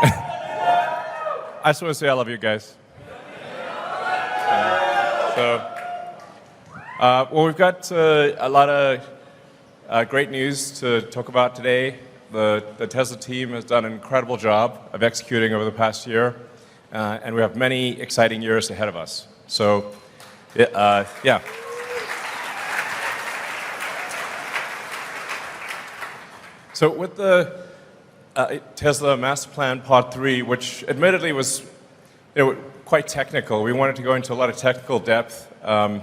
I just want to say I love you guys. Well, we've got a lot of great news to talk about today. The Tesla team has done an incredible job of executing over the past year, and we have many exciting years ahead of us. So, yeah. So with the Tesla Master Plan Part 3, which admittedly was quite technical, we wanted to go into a lot of technical depth. It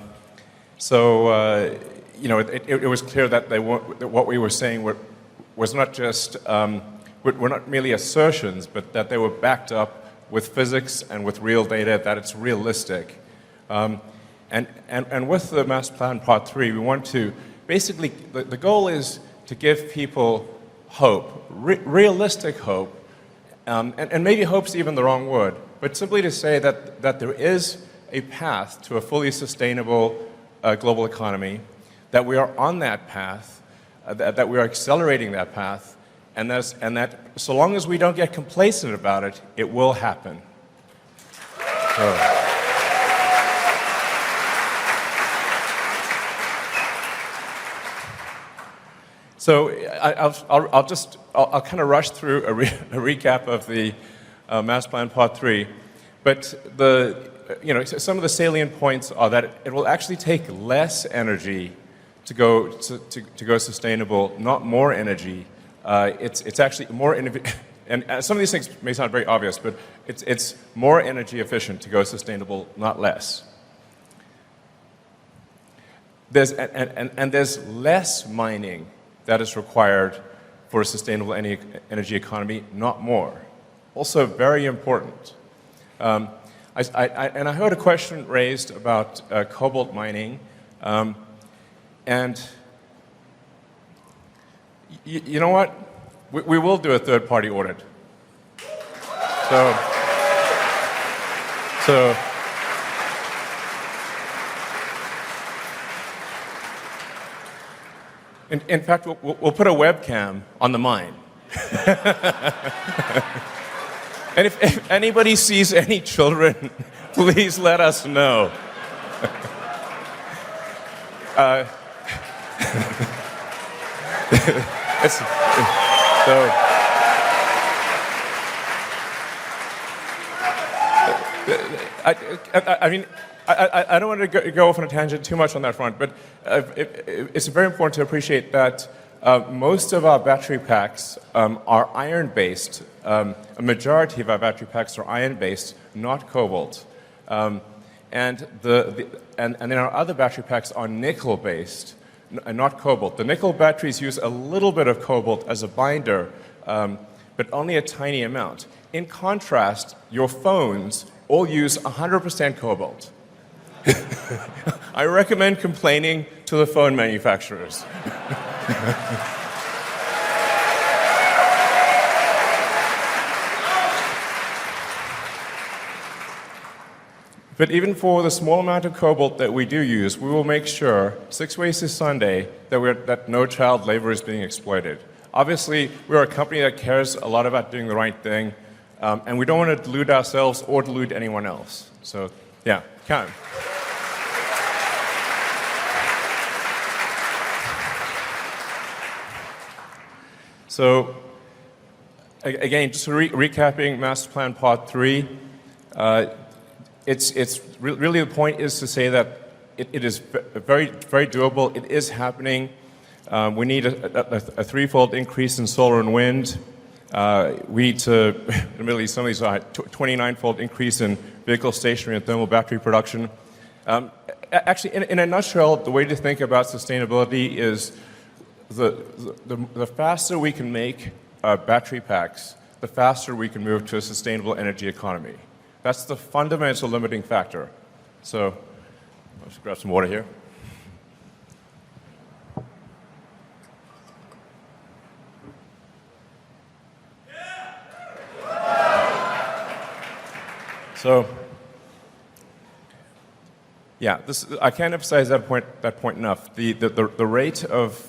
was clear that what we were saying was not just, were not merely assertions, but that they were backed up with physics and with real data, that it's realistic. And with the Master Plan Part 3, we want to, basically, the goal is to give people hope, realistic hope, and maybe hope's even the wrong word, but simply to say that there is a path to a fully sustainable global economy, that we are on that path, that we are accelerating that path, and that so long as we don't get complacent about it, it will happen. So I'll kind of rush through a recap of the Master Plan Part 3, but some of the salient points are that it will actually take less energy to go sustainable, not more energy. It's actually more and some of these things may sound very obvious, but it's more energy efficient to go sustainable, not less. There's less mining that is required for a sustainable energy economy, not more. Also very important. I heard a question raised about cobalt mining, and you know what? We will do a third-party audit. So in fact, we'll put a webcam on the mine. And if anybody sees any children, please let us know. I don't want to go off on a tangent too much on that front, but it's very important to appreciate that most of our battery packs are iron-based. A majority of our battery packs are iron-based, not cobalt. And then our other battery packs are nickel-based, not cobalt. The nickel batteries use a little bit of cobalt as a binder, but only a tiny amount. In contrast, your phones all use 100% cobalt. I recommend complaining to the phone manufacturers. But even for the small amount of cobalt that we do use, we will make sure, 6 ways to Sunday, that no child labor is being exploited. Obviously, we're a company that cares a lot about doing the right thing, and we don't want to delude ourselves or delude anyone else. So, yeah, count. So, again, just recapping Master Plan Part 3, really the point is to say that it is very, very doable. It is happening. We need a threefold increase in solar and wind. We need to, admittedly, some of these are 29-fold increase in vehicle stationary and thermal battery production. Actually, in a nutshell, the way to think about sustainability is the faster we can make battery packs, the faster we can move to a sustainable energy economy. That's the fundamental limiting factor. So, let's grab some water here. So, yeah, I can't emphasize that point enough. The rate of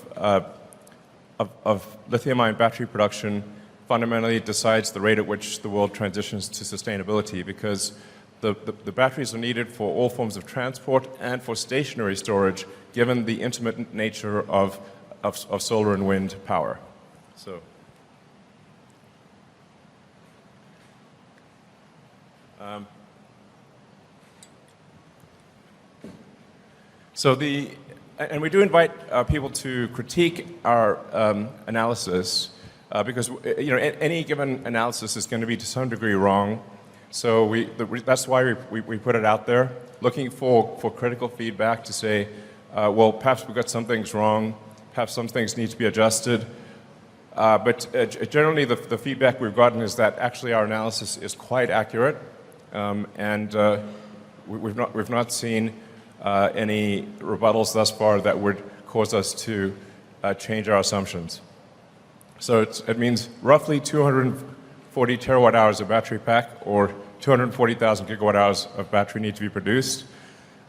lithium-ion battery production fundamentally decides the rate at which the world transitions to sustainability, because the batteries are needed for all forms of transport and for stationary storage, given the intermittent nature of solar and wind power. And we do invite people to critique our analysis, because any given analysis is going to be to some degree wrong. So that's why we put it out there, looking for critical feedback to say, well, perhaps we got some things wrong, perhaps some things need to be adjusted. But generally, the feedback we've gotten is that actually our analysis is quite accurate, and we've not seen any rebuttals thus far that would cause us to change our assumptions. So it means roughly 240 terawatt hours of battery pack, or 240,000 gigawatt hours of battery need to be produced,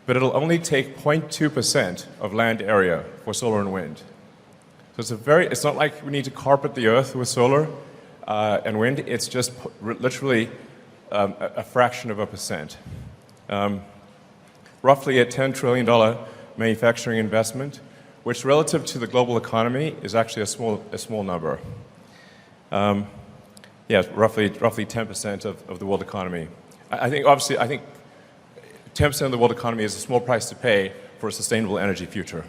but it'll only take 0.2% of land area for solar and wind. So it's not like we need to carpet the earth with solar and wind. It's just literally a fraction of a percent. Roughly a $10 trillion manufacturing investment, which relative to the global economy is actually a small number. Roughly 10% of the world economy. I think 10% of the world economy is a small price to pay for a sustainable energy future.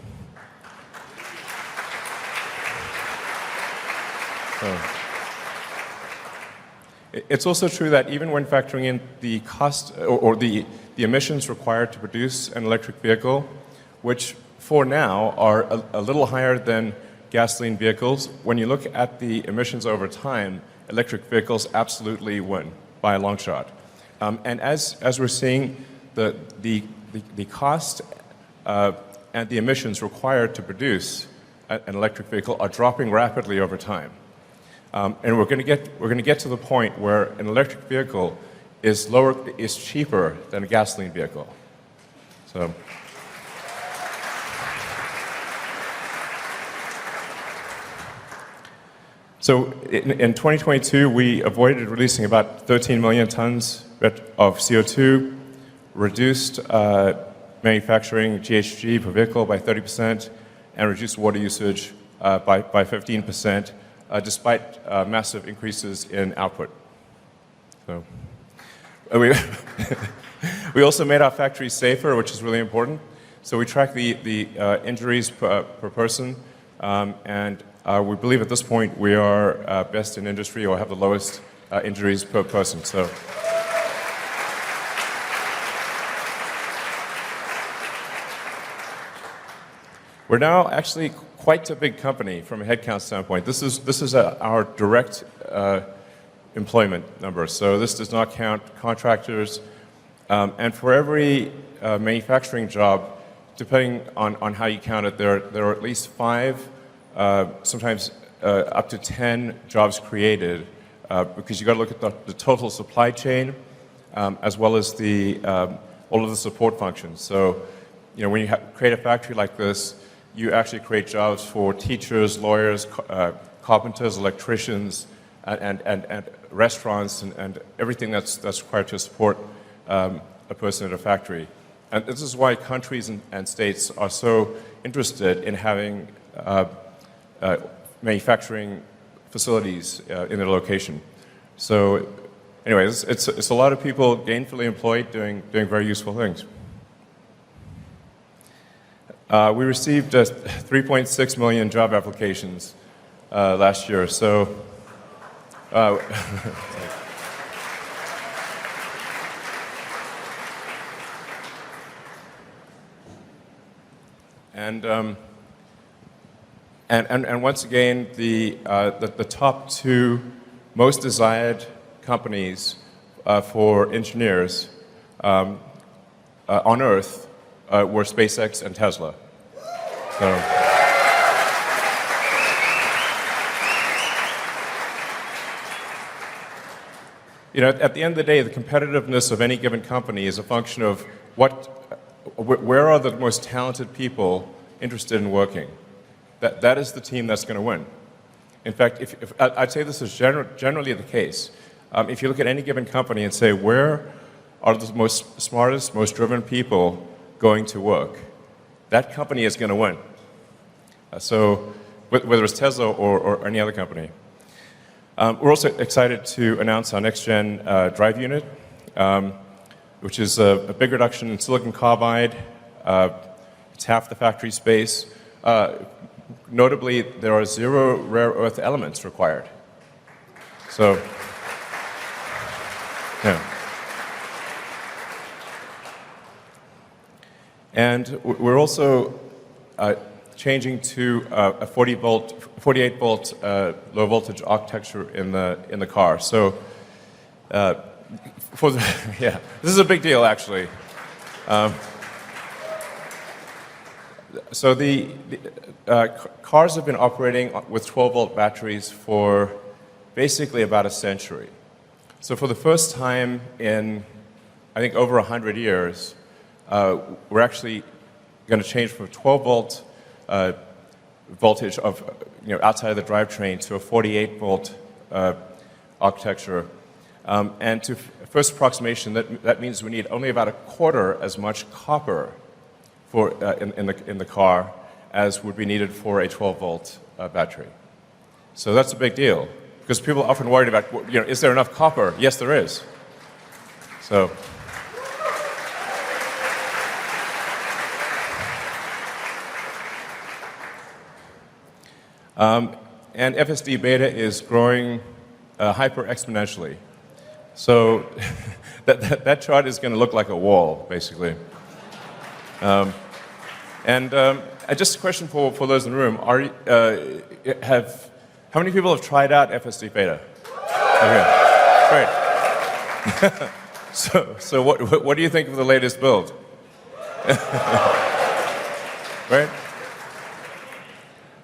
It's also true that even when factoring in the cost or the emissions required to produce an electric vehicle, which for now are a little higher than gasoline vehicles, when you look at the emissions over time, electric vehicles absolutely win by a long shot. And as we're seeing, the cost and the emissions required to produce an electric vehicle are dropping rapidly over time. And we're going to get to the point where an electric vehicle is cheaper than a gasoline vehicle. So in 2022, we avoided releasing about 13 million tons of CO2, reduced manufacturing GHG per vehicle by 30%, and reduced water usage by 15%, despite massive increases in output. So we also made our factories safer, which is really important. So we track the injuries per person, and we believe at this point we are best in industry, or have the lowest injuries per person. So. We're now actually quite a big company from a headcount standpoint. This is our direct employment number. So this does not count contractors. And for every manufacturing job, depending on how you count it, there are at least 5, sometimes up to 10 jobs created, because you got to look at the total supply chain, as well as all of the support functions. So, when you create a factory like this, you actually create jobs for teachers, lawyers, carpenters, electricians, and restaurants, and everything that's required to support a person at a factory. And this is why countries and states are so interested in having manufacturing facilities in their location. So anyway, it's a lot of people gainfully employed doing very useful things. We received 3.6 million job applications last year. So and once again, the top 2 most desired companies for engineers on Earth were SpaceX and Tesla. So, at the end of the day, the competitiveness of any given company is a function of where are the most talented people interested in working. That is the team that's going to win. In fact, I'd say this is generally the case. If you look at any given company and say, where are the most smartest, most driven people going to work, that company is going to win. So whether it's Tesla or any other company. We're also excited to announce our next-gen drive unit, which is a big reduction in silicon carbide. It's half the factory space. Notably, there are 0 rare earth elements required. So, yeah. And we're also changing to a 48-volt low voltage architecture in the car. So, yeah, this is a big deal actually. So the cars have been operating with 12-volt batteries for basically about a century. So for the first time in, I think, over 100 years, we're actually going to change from 12-volt voltage of, outside of the drivetrain to a 48-volt architecture. And to first approximation, that means we need only about a quarter as much copper in the car as would be needed for a 12-volt battery. So that's a big deal, because people are often worried about, is there enough copper? Yes, there is. So. And FSD beta is growing hyper-exponentially. So that chart is going to look like a wall, basically. Just a question for those in the room: how many people have tried out FSD beta? Okay, great. So what do you think of the latest build? Right.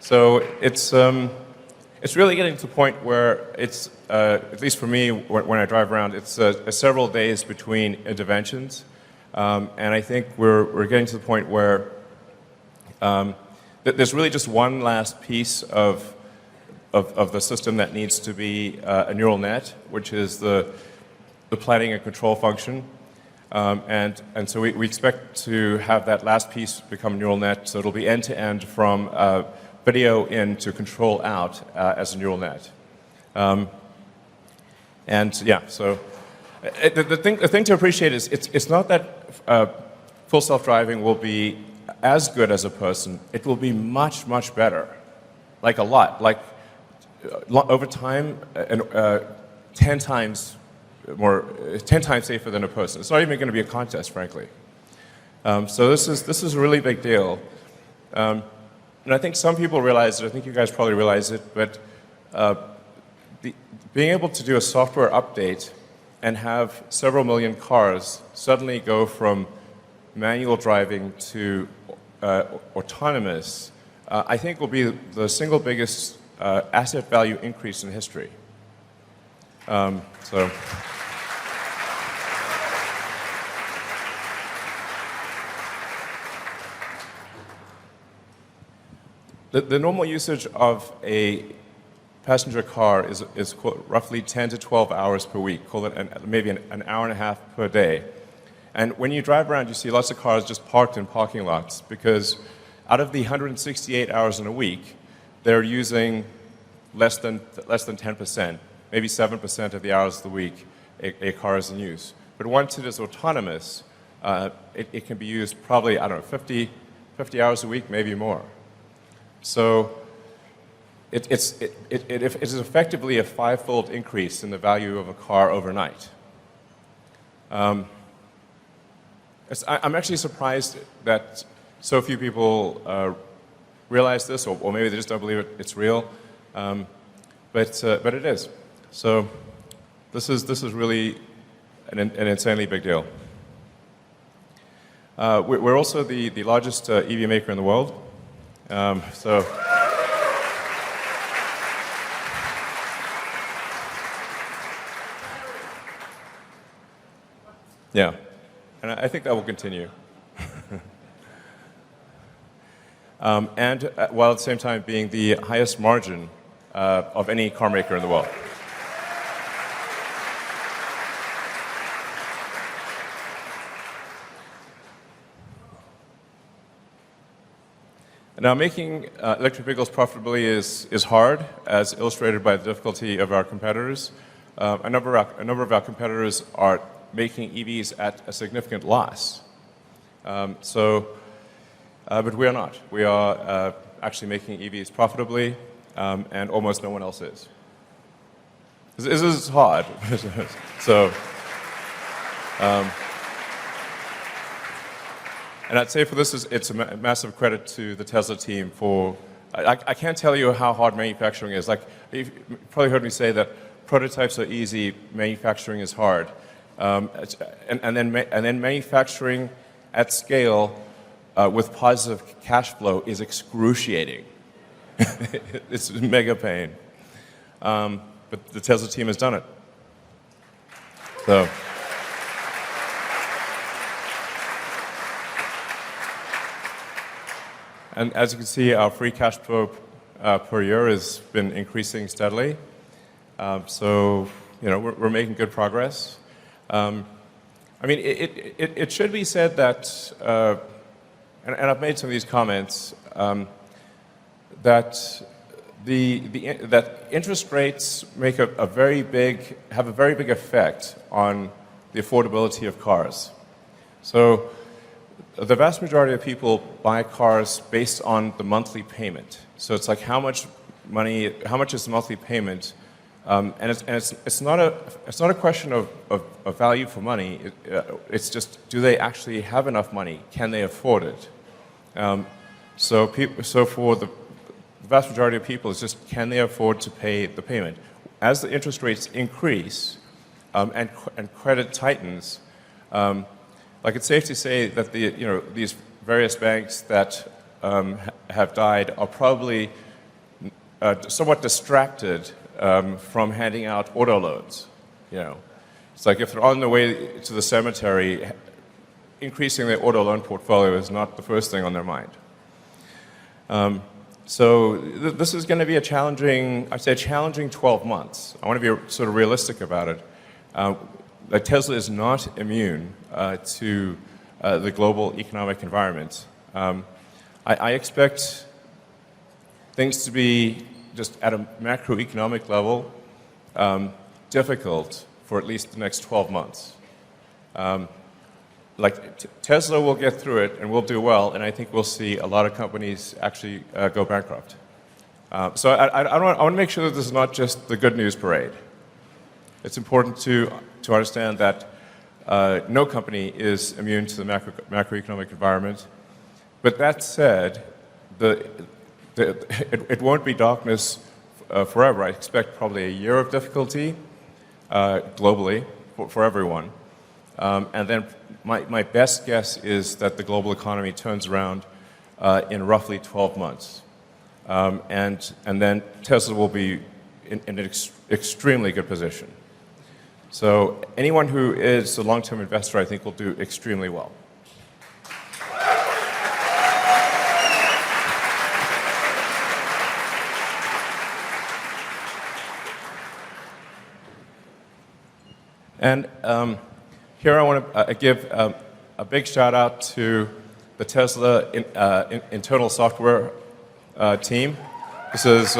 So it's really getting to the point where it's at least for me when I drive around, it's several days between interventions. And I think we're getting to the point where there's really just one last piece of the system that needs to be a neural net, which is the planning and control function. And so we expect to have that last piece become a neural net, so it'll be end-to-end from video in to control out as a neural net. And yeah, so the thing to appreciate is it's not that full self-driving will be as good as a person. It will be much, much better, like a lot, like over time, 10 times safer than a person. It's not even going to be a contest, frankly. So this is a really big deal. And I think some people realize it. I think you guys probably realize it. But being able to do a software update and have several million cars suddenly go from manual driving to autonomous, I think will be the single biggest asset value increase in history. So. The normal usage of a passenger car is roughly 10 to 12 hours per week. Call it maybe an hour and a half per day. And when you drive around, you see lots of cars just parked in parking lots, because out of the 168 hours in a week, they're using less than 10%, maybe 7% of the hours of the week a car is in use. But once it is autonomous, it can be used probably, 50 hours a week, maybe more. So it is effectively a 5-fold increase in the value of a car overnight. I'm actually surprised that so few people realize this, or maybe they just don't believe it's real. But it is. So this is really an insanely big deal. We're also the largest EV maker in the world. So yeah, and I think that will continue. And while at the same time being the highest margin of any car maker in the world. Now, making electric vehicles profitably is hard, as illustrated by the difficulty of our competitors. A number of our competitors are making EVs at a significant loss. But we are not. We are actually making EVs profitably, and almost no one else is. This is hard. And I'd say for this, it's a massive credit to the Tesla team for, I can't tell you how hard manufacturing is. Like, you've probably heard me say that prototypes are easy, manufacturing is hard. And then manufacturing at scale with positive cash flow is excruciating. It's mega pain. But the Tesla team has done it. So. And as you can see, our free cash flow per year has been increasing steadily. So, we're making good progress. I mean, it should be said that, and I've made some of these comments, that that interest rates make have a very big effect on the affordability of cars. So, the vast majority of people buy cars based on the monthly payment. So it's like how much is the monthly payment, and it's not a question of value for money. It's just, do they actually have enough money? Can they afford it? So for the vast majority of people, it's just, can they afford to pay the payment? As the interest rates increase and credit tightens. Like, it's safe to say that these various banks that have died are probably somewhat distracted from handing out auto loans. It's like if they're on their way to the cemetery, increasing their auto loan portfolio is not the first thing on their mind. So this is going to be a challenging 12 months. I want to be sort of realistic about it. Tesla is not immune to the global economic environment. I expect things to be, just at a macroeconomic level, difficult for at least the next 12 months. Tesla will get through it and we'll do well, and I think we'll see a lot of companies actually go bankrupt. So I want to make sure that this is not just the good news parade. It's important to understand that no company is immune to the macroeconomic environment. But that said, it won't be darkness forever. I expect probably a year of difficulty globally for everyone. And then my best guess is that the global economy turns around in roughly 12 months. And then Tesla will be in an extremely good position. So anyone who is a long-term investor, I think, will do extremely well. And here I want to give a big shout out to the Tesla internal software team. This is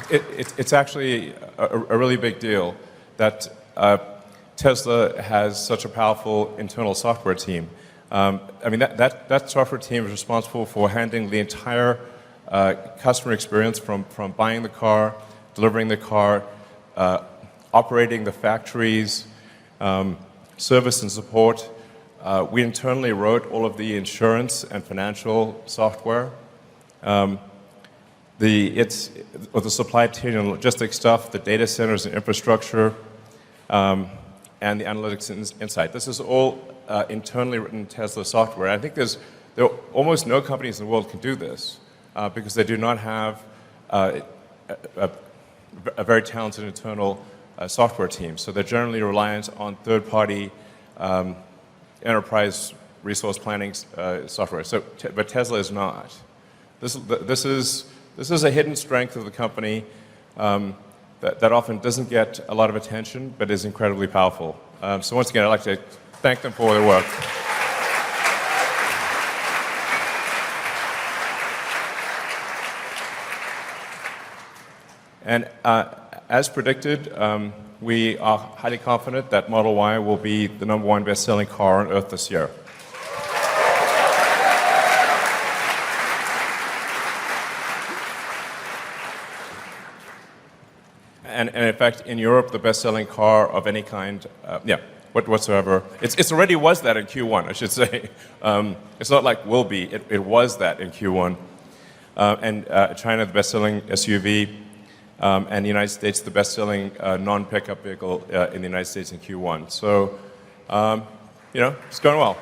it's actually a really big deal that Tesla has such a powerful internal software team. I mean, that software team is responsible for handling the entire customer experience from buying the car, delivering the car, operating the factories, service and support. We internally wrote all of the insurance and financial software. The supply chain and logistics stuff, the data centers and infrastructure, and the analytics and insight. This is all internally written Tesla software. I think there are almost no companies in the world can do this because they do not have a very talented internal software team. So they're generally reliant on third-party enterprise resource planning software. But Tesla is not. This is a hidden strength of the company that often doesn't get a lot of attention, but is incredibly powerful. So once again, I'd like to thank them for their work. And as predicted, we are highly confident that Model Y will be the #1 best-selling car on Earth this year. And in fact, in Europe, the best-selling car of any kind, whatsoever, it already was that in Q1, I should say. It's not like will be, it was that in Q1. And China, the best-selling SUV, and the United States, the best-selling non-pickup vehicle in the United States in Q1. So, it's going well.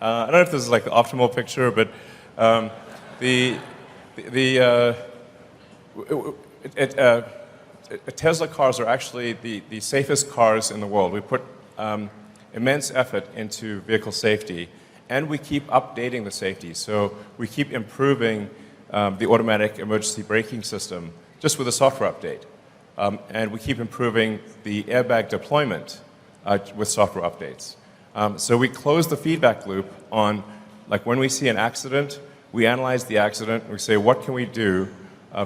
I don't know if this is like the optimal picture, but Tesla cars are actually the safest cars in the world. We put immense effort into vehicle safety, and we keep updating the safety. So we keep improving the automatic emergency braking system just with a software update. And we keep improving the airbag deployment with software updates. So we close the feedback loop on, like when we see an accident, we analyze the accident, and we say, what can we do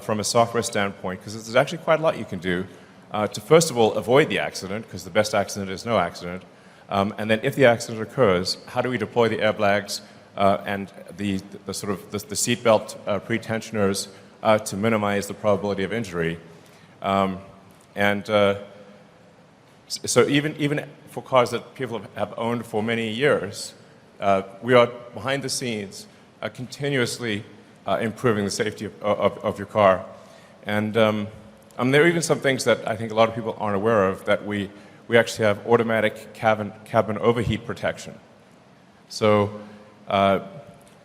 from a software standpoint? Because there's actually quite a lot you can do to, first of all, avoid the accident, because the best accident is no accident. And then if the accident occurs, how do we deploy the airbags and the seatbelt pretensioners to minimize the probability of injury? So even for cars that people have owned for many years, we are behind the scenes continuously improving the safety of your car. And there are even some things that I think a lot of people aren't aware of, that we actually have automatic cabin overheat protection. So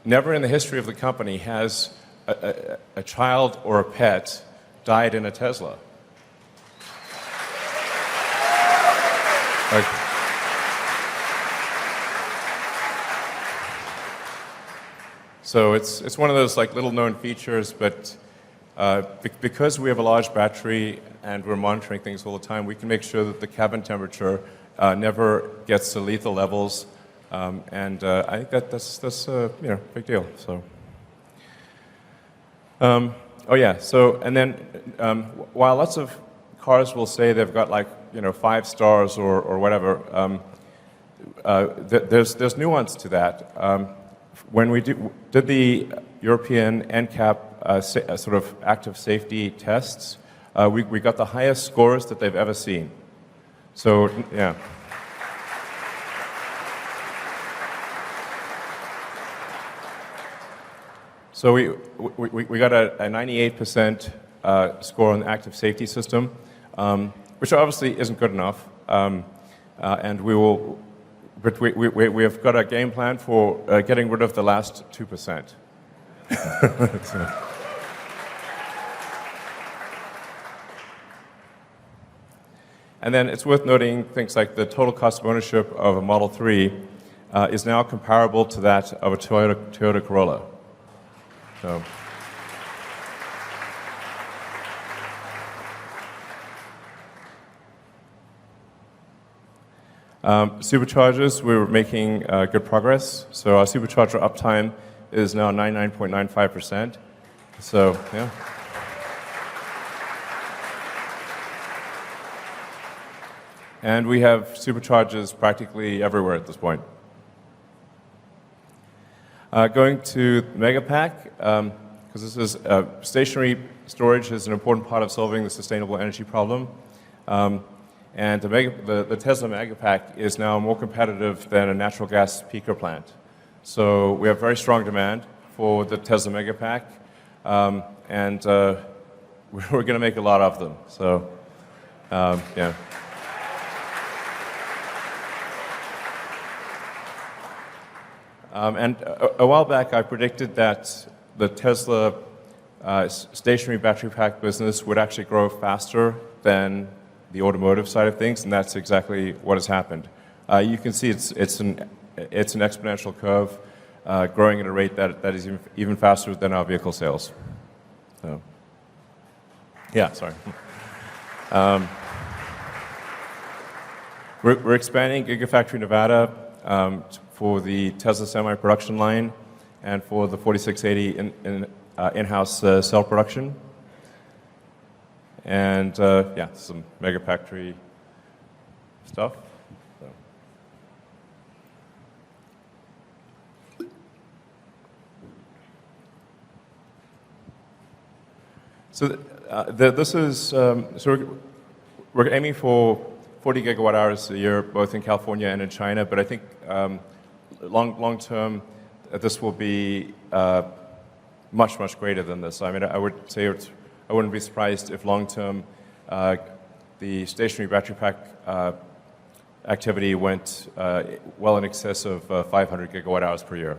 never in the history of the company has a child or a pet died in a Tesla. So it's one of those like little known features, but because we have a large battery and we're monitoring things all the time, we can make sure that the cabin temperature never gets to lethal levels, and I think that's a big deal. So, So and then while lots of cars will say they've got like 5 stars or whatever, there's nuance to that. When we did the European NCAP sort of active safety tests, we got the highest scores that they've ever seen. So, yeah. So we got a 98% score on the active safety system, which obviously isn't good enough, and we will. But we have got a game plan for getting rid of the last 2%. And then it's worth noting things like the total cost of ownership of a Model 3 is now comparable to that of a Toyota Corolla. So. Superchargers, we're making good progress. So our supercharger uptime is now 99.95%. So, yeah. And we have superchargers practically everywhere at this point. Going to Megapack, because this is stationary storage is an important part of solving the sustainable energy problem. And the Tesla Megapack is now more competitive than a natural gas peaker plant. So we have very strong demand for the Tesla Megapack, and we're going to make a lot of them. So, yeah. And a while back, I predicted that the Tesla stationary battery pack business would actually grow faster than the automotive side of things, and that's exactly what has happened. You can see it's an exponential curve, growing at a rate that is even faster than our vehicle sales. So, yeah, sorry. We're expanding Gigafactory Nevada for the Tesla semi-production line and for the 4680 in-house cell production. And yeah, some mega factory stuff. So this is so we're aiming for 40 gigawatt hours a year, both in California and in China. But I think long term, this will be much greater than this. I mean, I would say I wouldn't be surprised if long term the stationary battery pack activity went well in excess of 500 gigawatt hours per year.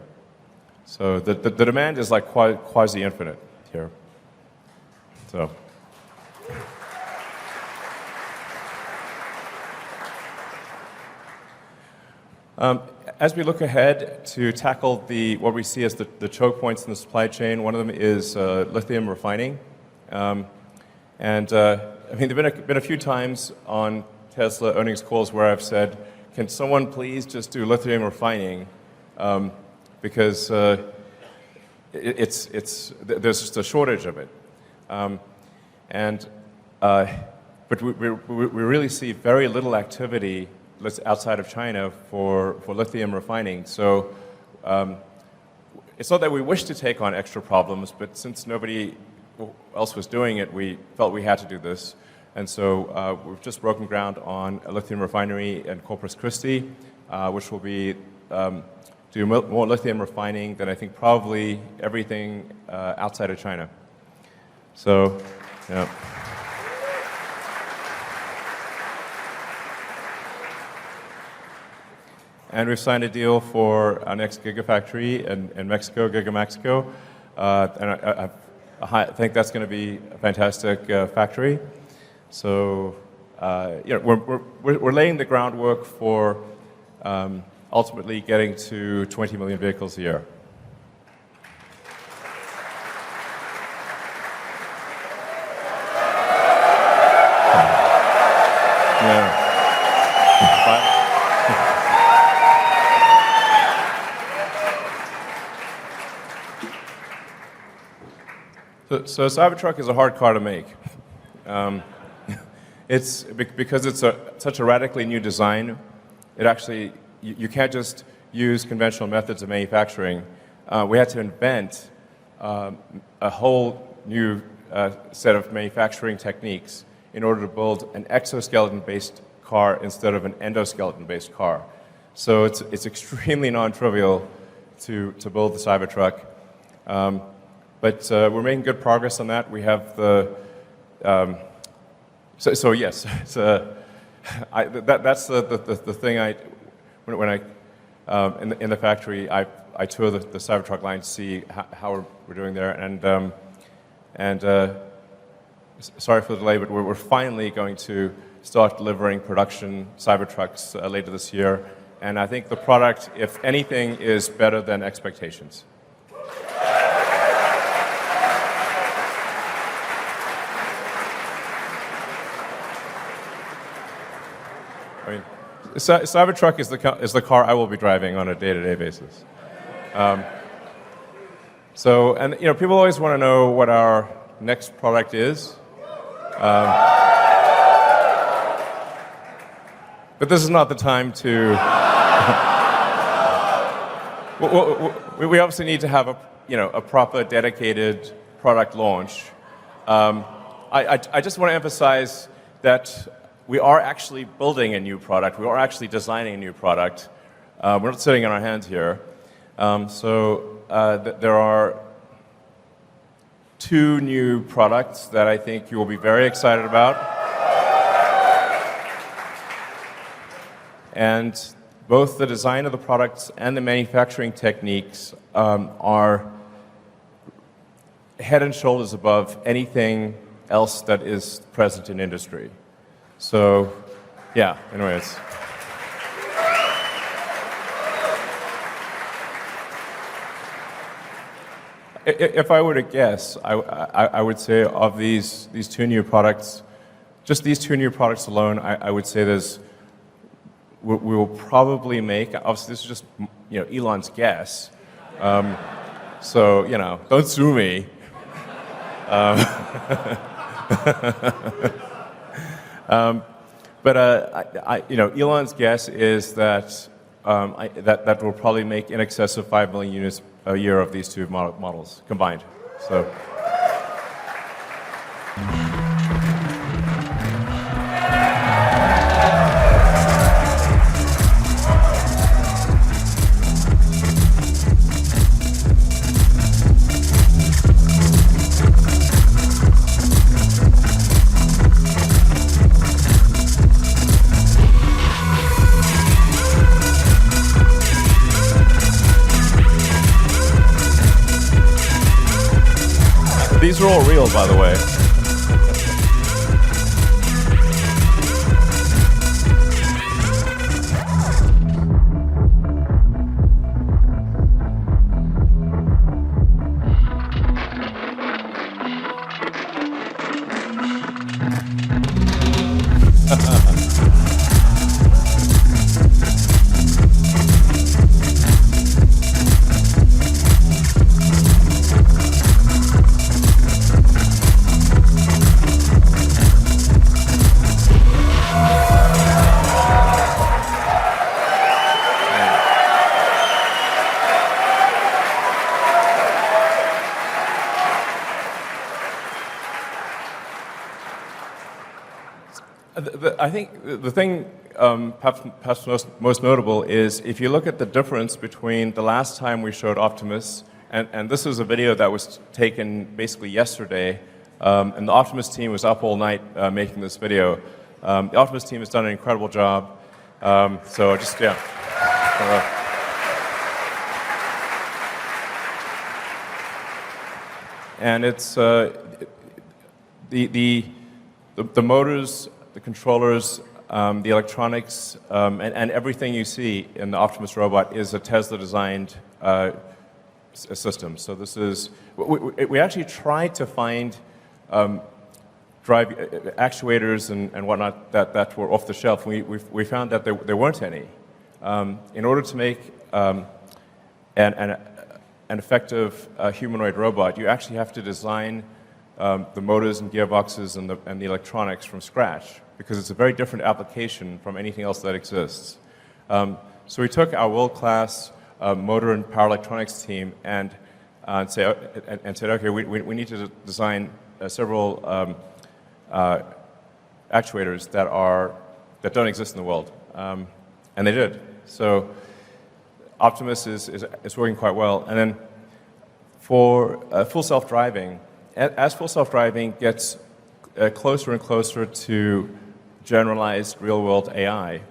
So the demand is like quasi infinite here. So. As we look ahead to tackle what we see as the choke points in the supply chain, one of them is lithium refining. I mean, there've been a few times on Tesla earnings calls where I've said, can someone please just do lithium refining? Because there's just a shortage of it. But we really see very little activity outside of China for lithium refining. So it's not that we wish to take on extra problems, but since nobody else was doing it, we felt we had to do this. And so we've just broken ground on a lithium refinery in Corpus Christi, which will be do more lithium refining than I think probably everything outside of China. So, yeah. And we've signed a deal for our next Gigafactory in Mexico, Gigamexico. And I think that's going to be a fantastic factory. So, we're laying the groundwork for ultimately getting to 20 million vehicles a year. So Cybertruck is a hard car to make. It's because it's such a radically new design. It actually you can't just use conventional methods of manufacturing. We had to invent a whole new set of manufacturing techniques in order to build an exoskeleton-based car instead of an endoskeleton-based car. So it's extremely non-trivial to build the Cybertruck. But we're making good progress on that. We have the so yes, it's, that's the thing. When I in the factory, I tour the Cybertruck line to see how we're doing there. And sorry for the delay, but we're finally going to start delivering production Cybertrucks later this year. And I think the product, if anything, is better than expectations. I mean, Cybertruck is the car I will be driving on a day-to-day basis. So, and people always want to know what our next product is. But this is not the time to. We obviously need to have a proper dedicated product launch. I just want to emphasize that we are actually building a new product. We are actually designing a new product. We're not sitting on our hands here. There are 2 new products that I think you will be very excited about. And both the design of the products and the manufacturing techniques are head and shoulders above anything else that is present in industry. So, yeah, anyways. If I were to guess, I would say of these two new products, just these two new products alone, I would say we will probably make, obviously this is just Elon's guess, so don't sue me. But Elon's guess is that that will probably make in excess of 5 million units a year of these two models combined. So. These are all real, by the way. I think the thing perhaps most notable is if you look at the difference between the last time we showed Optimus, and this is a video that was taken basically yesterday, and the Optimus team was up all night making this video. The Optimus team has done an incredible job. So just, yeah. And it's the motors, the controllers, the electronics, and everything you see in the Optimus robot is a Tesla-designed system. So this is, we actually tried to find drive actuators and whatnot that were off the shelf. We found that there weren't any. In order to make an effective humanoid robot, you actually have to design the motors and gearboxes and the electronics from scratch, because it's a very different application from anything else that exists. So we took our world-class motor and power electronics team and said, okay, we need to design several actuators that don't exist in the world, and they did. So Optimus is working quite well. And then for full self-driving, as full self-driving gets closer and closer to generalized real-world AI,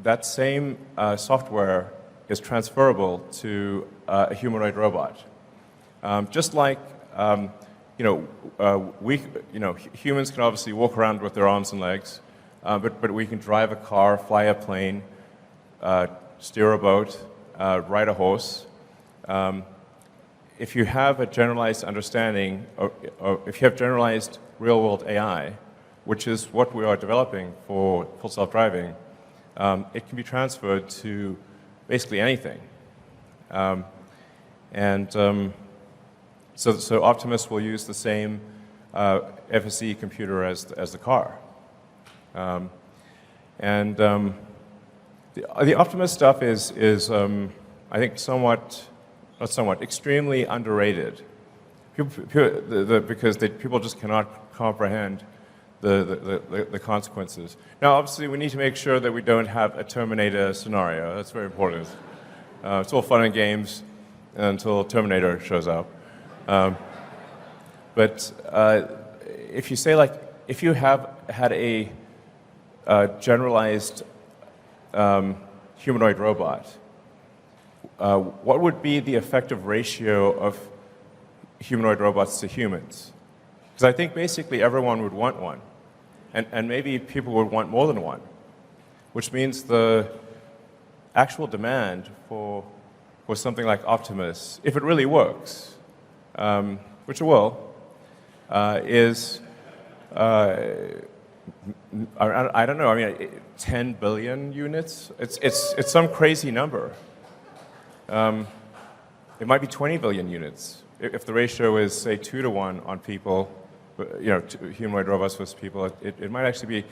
that same software is transferable to a humanoid robot. Just like humans can obviously walk around with their arms and legs, but we can drive a car, fly a plane, steer a boat, ride a horse. If you have a generalized understanding, or if you have generalized real-world AI, which is what we are developing for full self-driving, it can be transferred to basically anything. So Optimus will use the same FSE computer as the car. The Optimus stuff is I think extremely underrated. Because people just cannot comprehend the consequences. Now, obviously, we need to make sure that we don't have a Terminator scenario. That's very important. It's all fun and games until Terminator shows up. But if you say, if you have had a generalized humanoid robot, what would be the effective ratio of humanoid robots to humans? Because I think basically everyone would want one. And maybe people would want more than one, which means the actual demand for something like Optimus, if it really works, which it will, is, I don't know, I mean, 10 billion units? It's some crazy number. It might be 20 billion units if the ratio is, say, 2 to 1 on people, humanoid robots versus people. It might actually be.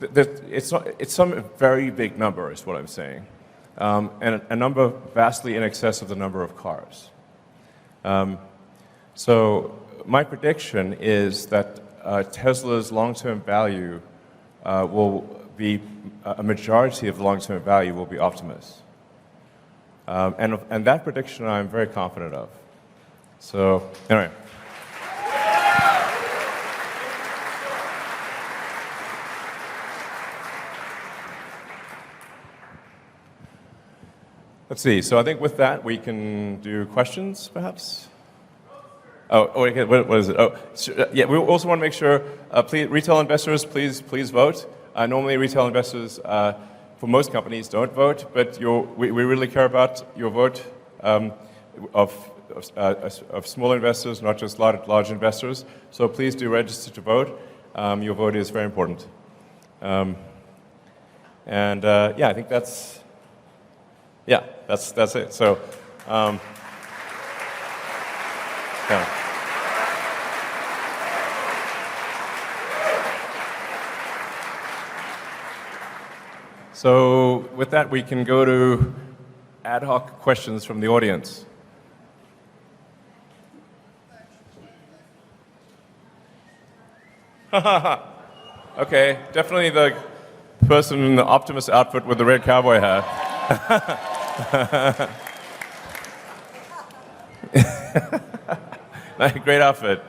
It's some very big number, is what I'm saying, and a number vastly in excess of the number of cars. So my prediction is that Tesla's long-term value will be a majority of the long-term value will be Optimus. And that prediction I'm very confident of. So, anyway. Let's see. So I think with that, we can do questions, perhaps? Okay, what is it? Yeah, we also want to make sure, please, retail investors, please vote. Normally, retail investors, for most companies, don't vote, but we really care about your vote of small investors, not just large investors. So please do register to vote. Your vote is very important. Yeah, I think that's it. So, yeah. So with that, we can go to ad hoc questions from the audience. Okay, definitely the person in the Optimus outfit with the red cowboy hat. Great outfit.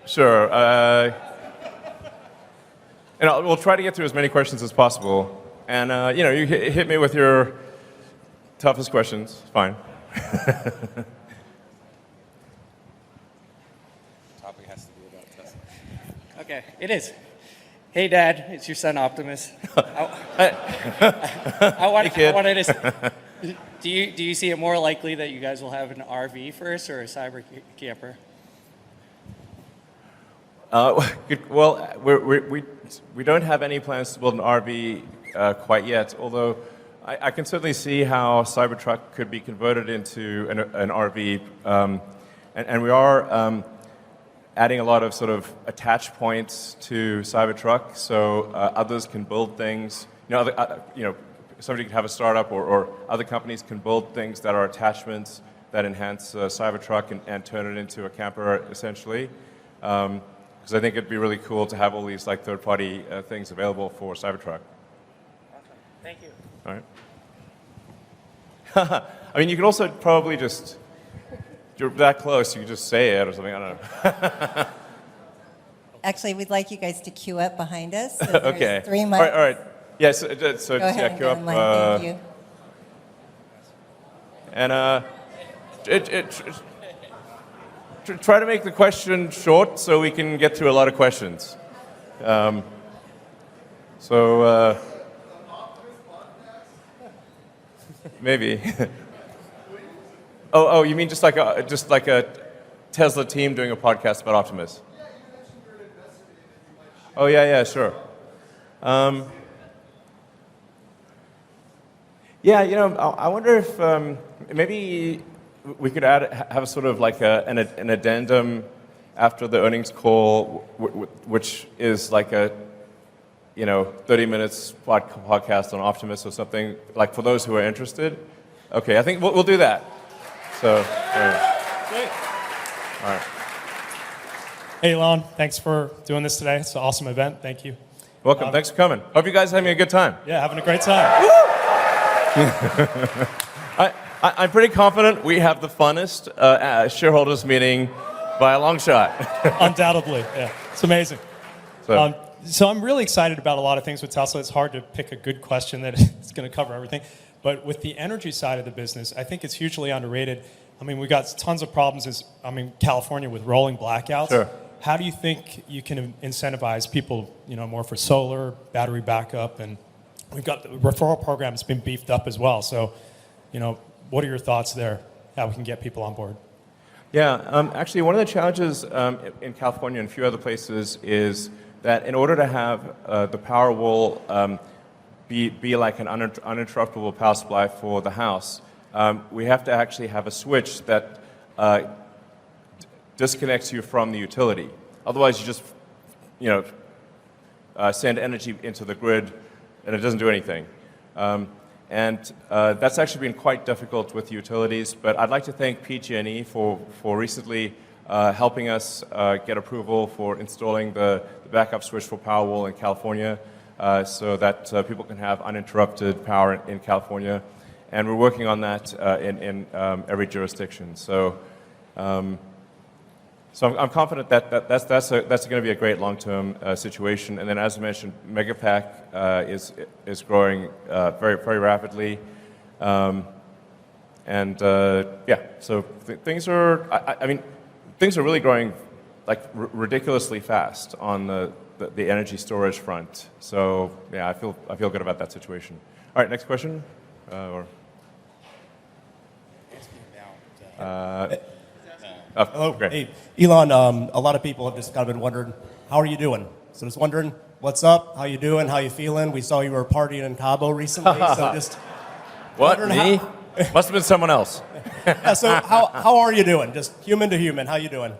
Sure. We'll try to get through as many questions as possible. And, you hit me with your toughest questions. Fine. Topic has to be about Tesla. Okay, it is. Hey, Dad, it's your son Optimus. I wanted to. Do you see it more likely that you guys will have an RV first or a cyber camper? Well, we don't have any plans to build an RV quite yet, although I can certainly see how Cybertruck could be converted into an RV, and we are adding a lot of sort of attach points to Cybertruck, so others can build things. Somebody could have a startup, or other companies can build things that are attachments that enhance Cybertruck and turn it into a camper, essentially. Because I think it'd be really cool to have all these like third-party things available for Cybertruck. Awesome. Thank you. All right. I mean, you could also probably just, if you're that close, you could just say it or something. I don't know. Actually, we'd like you guys to queue up behind us. So okay. 3 mics. All right. Yeah, so Go just ahead queue up. Thank you. And try to make the question short so we can get through a lot of questions. Maybe. Oh, you mean just like a Tesla team doing a podcast about Optimus? Oh yeah, sure. Yeah, I wonder if maybe we could have sort of like an addendum after the earnings call, which is like a 30 minutes podcast on Optimus or something, like for those who are interested. Okay, I think we'll do that. So, Great. All right. Hey, Elon, thanks for doing this today. It's an awesome event. Thank you. Welcome. Thanks for coming. Hope you guys are having a good time. Yeah, having a great time. I'm pretty confident we have the funnest shareholders meeting by a long shot. Undoubtedly, yeah. It's amazing. So I'm really excited about a lot of things with Tesla. It's hard to pick a good question that is going to cover everything. But with the energy side of the business, I think it's hugely underrated. I mean, we got tons of problems, California with rolling blackouts. Sure. How do you think you can incentivize people, more for solar, battery backup, and we've got the referral program that's been beefed up as well. So, what are your thoughts there? How we can get people on board? Yeah, actually, one of the challenges in California and a few other places is that in order to have the Powerwall be like an uninterruptible power supply for the house, we have to actually have a switch that disconnects you from the utility. Otherwise, you just, send energy into the grid, and it doesn't do anything. That's actually been quite difficult with utilities, but I'd like to thank PG&E for recently helping us get approval for installing the backup switch for Powerwall in California so that people can have uninterrupted power in California. And we're working on that in every jurisdiction. So I'm confident that that's going to be a great long-term situation. And then, as I mentioned, Megapack is growing very, very rapidly. So things are. Things are really growing like ridiculously fast on the energy storage front. So yeah, I feel good about that situation. All right, next question. Hello. Great. Hey, Elon, a lot of people have just kind of been wondering, how are you doing? So just wondering, what's up? How you doing? How you feeling? We saw you were partying in Cabo recently, so just What, wondering me? Must have been someone else. yeah, so how are you doing? Just human to human, how you doing?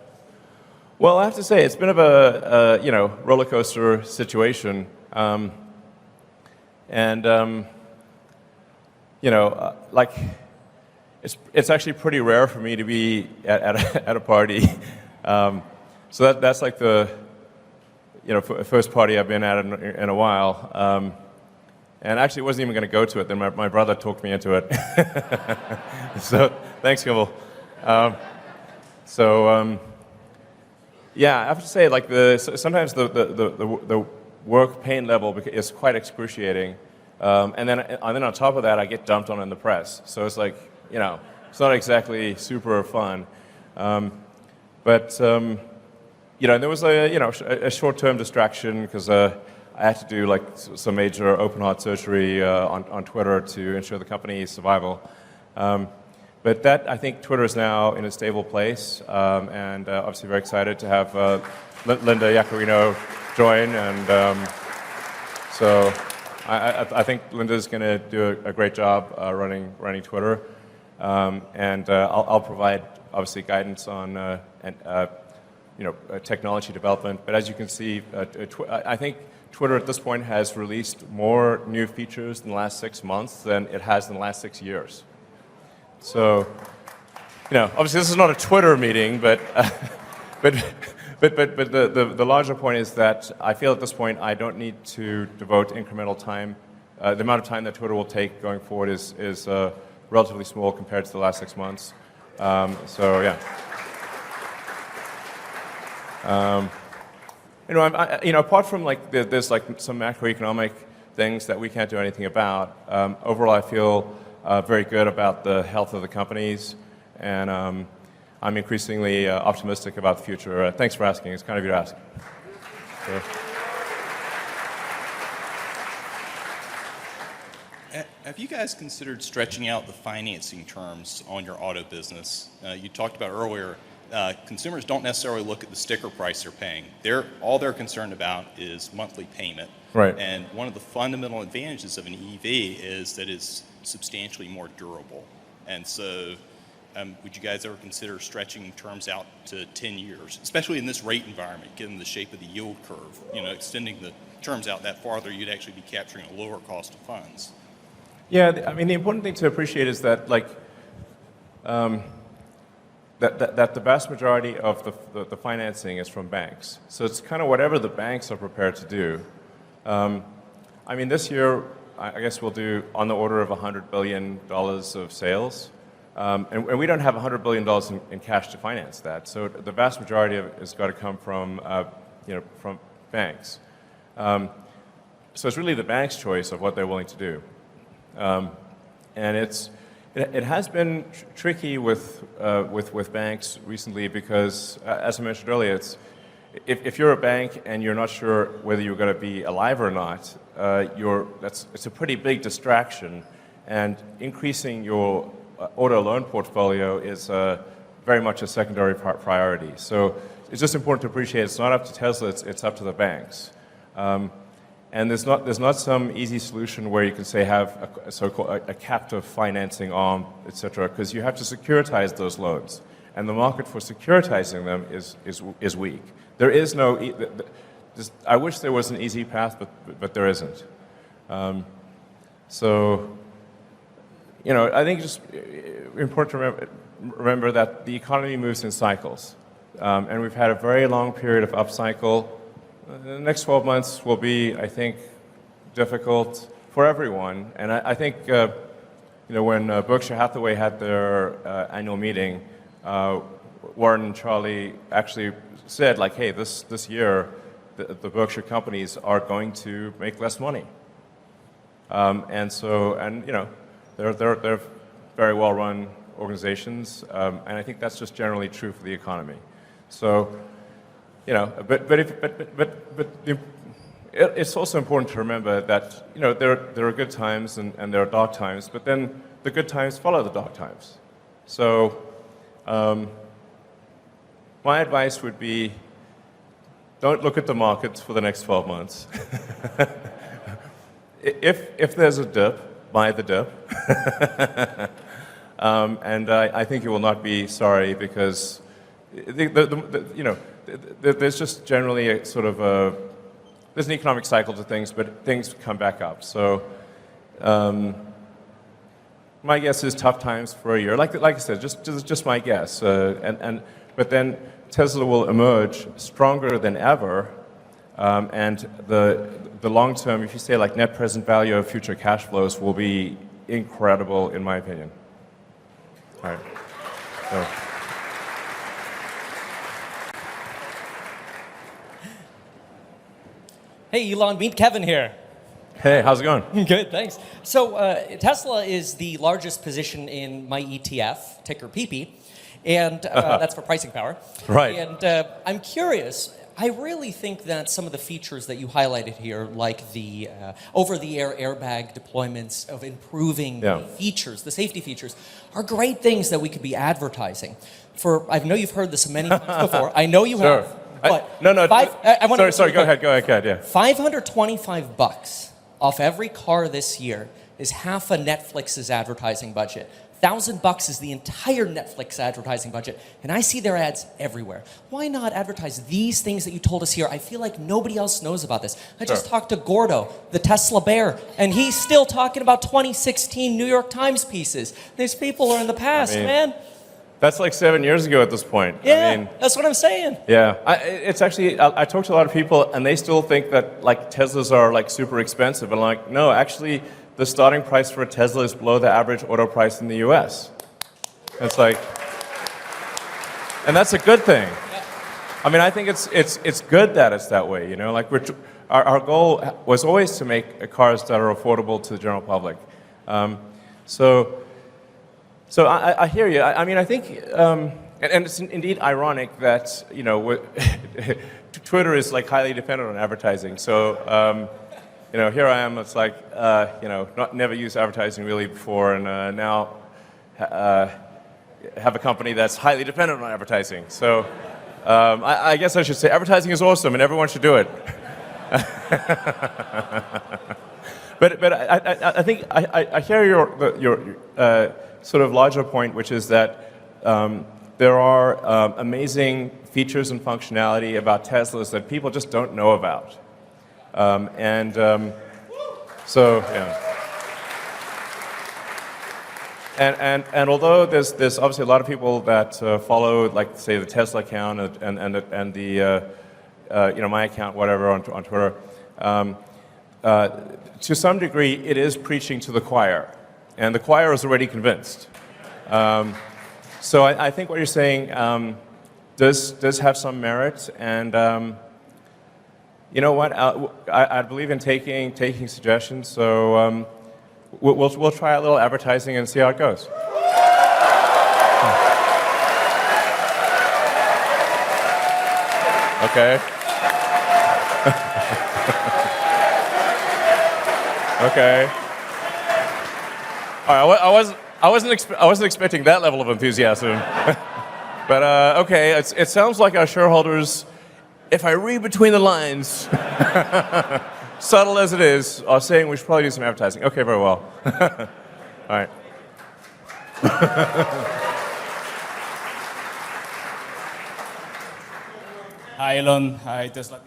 Well, I have to say, it's been a bit of a roller coaster situation. It's actually pretty rare for me to be at a party. So that's like the first party I've been at in a while. And actually wasn't even going to go to it. Then my brother talked me into it. So thanks, Kimball. Yeah, I have to say, like sometimes the work pain level is quite excruciating. And then on top of that, I get dumped on in the press. So it's like, it's not exactly super fun. But there was a short-term distraction because I had to do like some major open heart surgery on Twitter to ensure the company's survival. But I think Twitter is now in a stable place, and obviously very excited to have Linda Yaccarino join. And so I think Linda's going to do a great job running Twitter. I'll provide obviously guidance on technology development. But as you can see, I think Twitter at this point has released more new features in the last 6 months than it has in the last 6 years. So, obviously this is not a Twitter meeting, but the larger point is that I feel at this point I don't need to devote incremental time. The amount of time that Twitter will take going forward is relatively small compared to the last 6 months. So yeah. Apart from there's like some macroeconomic things that we can't do anything about. Overall, I feel very good about the health of the companies, and I'm increasingly optimistic about the future. Thanks for asking. It's kind of you to ask. So. Have you guys considered stretching out the financing terms on your auto business? You talked about earlier, consumers don't necessarily look at the sticker price they're paying. All they're concerned about is monthly payment. Right. And one of the fundamental advantages of an EV is that it's substantially more durable. And so would you guys ever consider stretching terms out to 10 years, especially in this rate environment, given the shape of the yield curve? Extending the terms out that farther, you'd actually be capturing a lower cost of funds. Yeah, the important thing to appreciate is that that the vast majority of the financing is from banks. So it's kind of whatever the banks are prepared to do. This year, I guess we'll do on the order of $100 billion of sales. And we don't have $100 billion in cash to finance that. So the vast majority of it has got to come from banks. So it's really the bank's choice of what they're willing to do. And It has been tricky with banks recently because, as I mentioned earlier, if you're a bank and you're not sure whether you're going to be alive or not, it's a pretty big distraction, and increasing your auto loan portfolio is very much a secondary priority. So it's just important to appreciate it's not up to Tesla, it's up to the banks. And there's not some easy solution where you can say have a so-called a captive financing arm, et cetera, because you have to securitize those loans, and the market for securitizing them is weak. There is no. I wish there was an easy path, but there isn't. So, I think it's just important to remember that the economy moves in cycles, and we've had a very long period of upcycle. The next 12 months will be, I think, difficult for everyone. And I think, when Berkshire Hathaway had their annual meeting, Warren and Charlie actually said, like, hey, this year, the Berkshire companies are going to make less money. They're very well-run organizations, and I think that's just generally true for the economy. So. It's also important to remember that there are good times and there are dark times, but then the good times follow the dark times. So my advice would be, don't look at the markets for the next 12 months. If there's a dip, buy the dip. And I think you will not be sorry because there's just generally a sort of there's an economic cycle to things, but things come back up. So my guess is tough times for a year. Like I said, just my guess. But then Tesla will emerge stronger than ever, and the long term, if you say like net present value of future cash flows, will be incredible, in my opinion. All right. So. Hey, Elon, meet Kevin here. Hey, how's it going? Good, thanks. So Tesla is the largest position in my ETF, ticker PP, and that's for pricing power. Right. And I'm curious, I really think that some of the features that you highlighted here, like the over-the-air airbag deployments of improving the features, the safety features, are great things that we could be advertising. I know you've heard this many times before. I know you have. But No. Sorry. Go ahead. Yeah. $525 off every car this year is half a Netflix's advertising budget. $1,000 is the entire Netflix advertising budget, and I see their ads everywhere. Why not advertise these things that you told us here? I feel like nobody else knows about this. I just talked to Gordo, the Tesla bear, and he's still talking about 2016 New York Times pieces. These people are in the past, man. That's like 7 years ago at this point. Yeah, that's what I'm saying. Yeah, it's actually, I talk to a lot of people and they still think that like Teslas are like super expensive. And like, no, actually the starting price for a Tesla is below the average auto price in the US. It's like, and that's a good thing. I mean, I think it's good that it's that way, like our goal was always to make cars that are affordable to the general public. So I hear you. I mean, I think, and it's indeed ironic that Twitter is like highly dependent on advertising. So here I am. It's like never used advertising really before, and now have a company that's highly dependent on advertising. So I guess I should say advertising is awesome, and everyone should do it. But I think I hear your sort of larger point, which is that there are amazing features and functionality about Teslas that people just don't know about. So, yeah. And although there's obviously a lot of people that follow, like, say, the Tesla account and the my account, whatever, on Twitter, to some degree, it is preaching to the choir. And the choir is already convinced. So I think what you're saying does have some merit. And you know what? I believe in taking suggestions. So we'll try a little advertising and see how it goes. Okay. Okay. All right, I wasn't expecting that level of enthusiasm. But okay, it sounds like our shareholders, if I read between the lines, subtle as it is, are saying we should probably do some advertising. Okay, very well. All right. Hi, Elon. Hi, Tesla.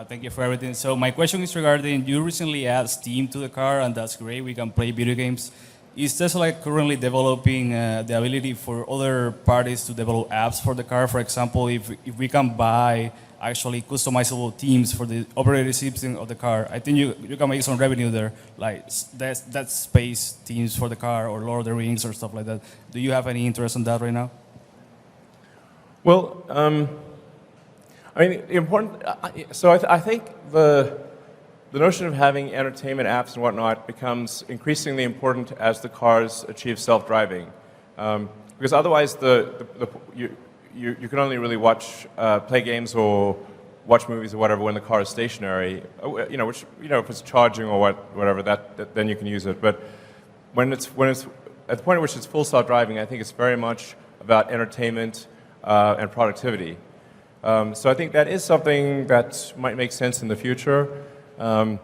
Thank you for everything. So my question is regarding, you recently added Steam to the car, and that's great. We can play video games. Is Tesla currently developing the ability for other parties to develop apps for the car? For example, if we can buy actually customizable themes for the operating system of the car, I think you can make some revenue there, like that space themes for the car or Lord of the Rings or stuff like that. Do you have any interest in that right now? Well, I mean, important. So I think the notion of having entertainment apps and whatnot becomes increasingly important as the cars achieve self-driving, because otherwise you can only really play games or watch movies or whatever when the car is stationary. Which if it's charging or whatever, then you can use it. But when it's at the point at which it's full self-driving, I think it's very much about entertainment and productivity. So I think that is something that might make sense in the future. But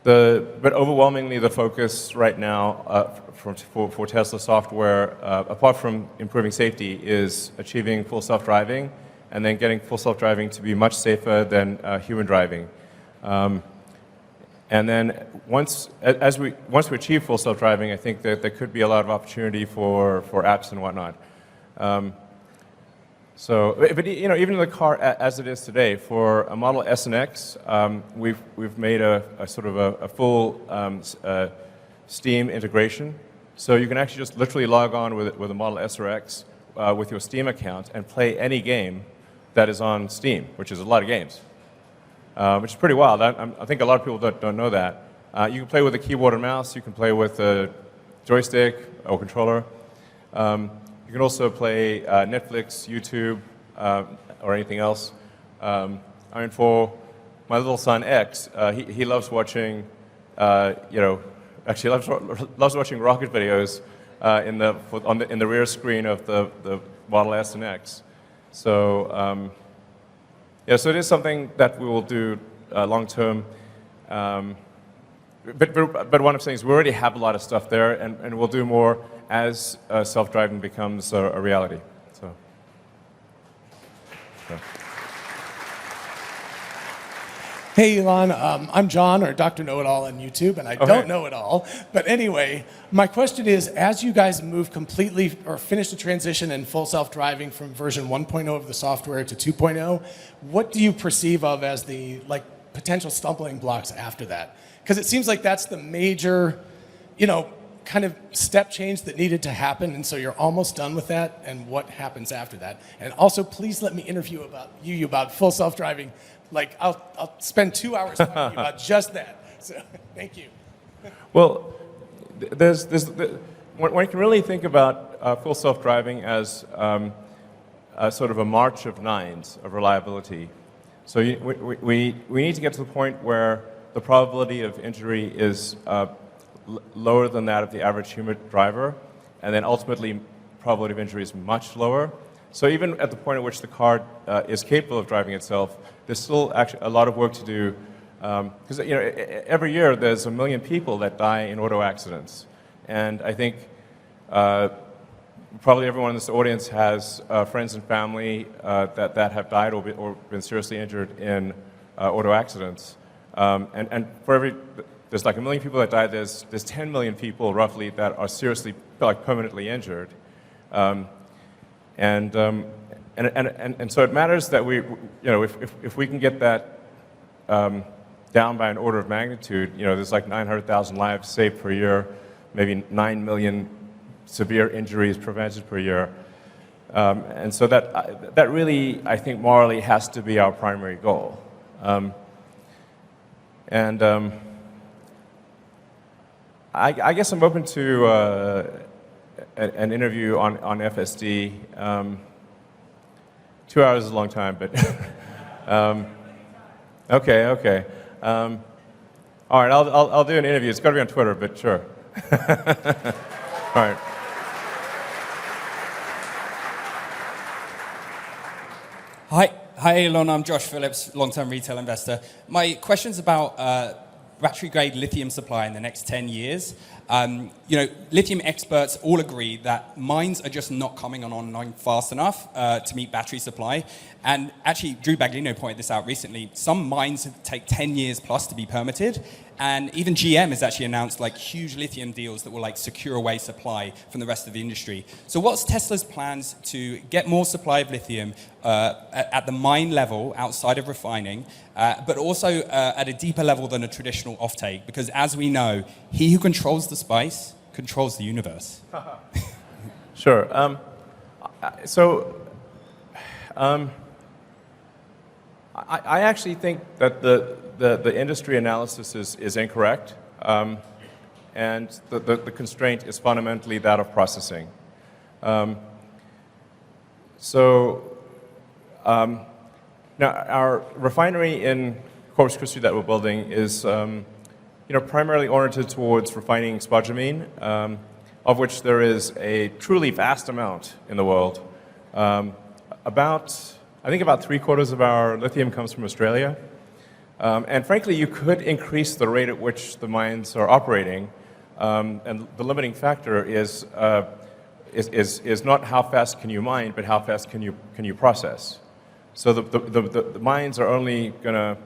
overwhelmingly, the focus right now for Tesla software, apart from improving safety, is achieving full self-driving, and then getting full self-driving to be much safer than human driving. And then once we achieve full self-driving, I think that there could be a lot of opportunity for apps and whatnot. But even in the car as it is today, for a Model S and X, we've made a sort of a full Steam integration. So you can actually just literally log on with a Model S or X with your Steam account and play any game that is on Steam, which is a lot of games, which is pretty wild. I think a lot of people don't know that. You can play with a keyboard and mouse. You can play with a joystick or controller. You can also play Netflix, YouTube, or anything else. I mean, for my little son X, he loves watching, actually loves watching rocket videos in the rear screen of the Model S and X. So so it is something that we will do long term. But what I'm saying is we already have a lot of stuff there, and we'll do more as self-driving becomes a reality. So. Hey, Elon. I'm John, or Dr. Know-It-All on YouTube, and I don't know it all. But anyway, my question is, as you guys move completely or finish the transition in full self-driving from version 1.0 of the software to 2.0, what do you perceive of as the potential stumbling blocks after that? Because it seems like that's the major, kind of step change that needed to happen, and so you're almost done with that, and what happens after that? And also, please let me interview you about full self-driving. I'll spend 2 hours talking to you about just that. So, thank you. Well, one can really think about full self-driving as sort of a march of nines of reliability. So we need to get to the point where the probability of injury is lower than that of the average human driver, and then ultimately probability of injury is much lower. So even at the point at which the car is capable of driving itself, there's still actually a lot of work to do, because every year there's 1 million people that die in auto accidents, and I think probably everyone in this audience has friends and family that have died or been seriously injured in auto accidents. And for there's 1 million people that die, there's 10 million people roughly that are seriously, permanently injured. And so it matters that if we can get that down by an order of magnitude, there's 900,000 lives saved per year, maybe 9 million severe injuries prevented per year. And so that really, I think, morally has to be our primary goal. I guess I'm open to an interview on FSD. 2 hours is a long time, but okay. All right, I'll do an interview. It's got to be on Twitter, but sure. All right. Hi, Elon. I'm Josh Phillips, long-term retail investor. My question's about battery-grade lithium supply in the next 10 years. Lithium experts all agree that mines are just not coming online fast enough to meet battery supply. And actually, Drew Baglino pointed this out recently. Some mines take 10 years plus to be permitted. And even GM has actually announced like huge lithium deals that will like secure away supply from the rest of the industry. So what's Tesla's plans to get more supply of lithium at the mine level outside of refining, but also at a deeper level than a traditional offtake? Because as we know, he who controls the spice controls the universe. Sure. I actually think that the industry analysis is incorrect, and the constraint is fundamentally that of processing. Now our refinery in Corpus Christi that we're building is primarily oriented towards refining spodumene, of which there is a truly vast amount in the world. I think about 3/4 of our lithium comes from Australia. And frankly, you could increase the rate at which the mines are operating. And the limiting factor is not how fast can you mine, but how fast can you process. So the mines are only going to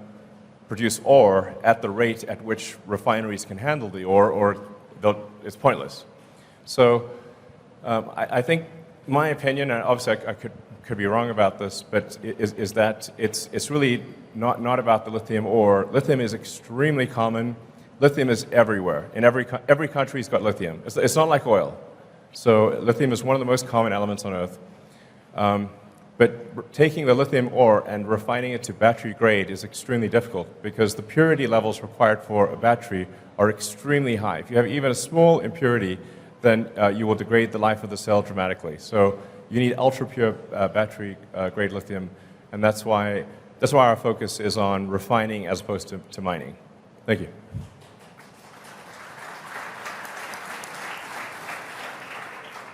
produce ore at the rate at which refineries can handle the ore, or it's pointless. So I think my opinion, and obviously I could be wrong about this, but is that it's really not about the lithium ore. Lithium is extremely common. Lithium is everywhere. In every country's got lithium. It's not like oil. So lithium is one of the most common elements on Earth. But taking the lithium ore and refining it to battery grade is extremely difficult because the purity levels required for a battery are extremely high. If you have even a small impurity, then you will degrade the life of the cell dramatically. So you need ultra-pure battery-grade lithium, and that's why our focus is on refining as opposed to mining. Thank you.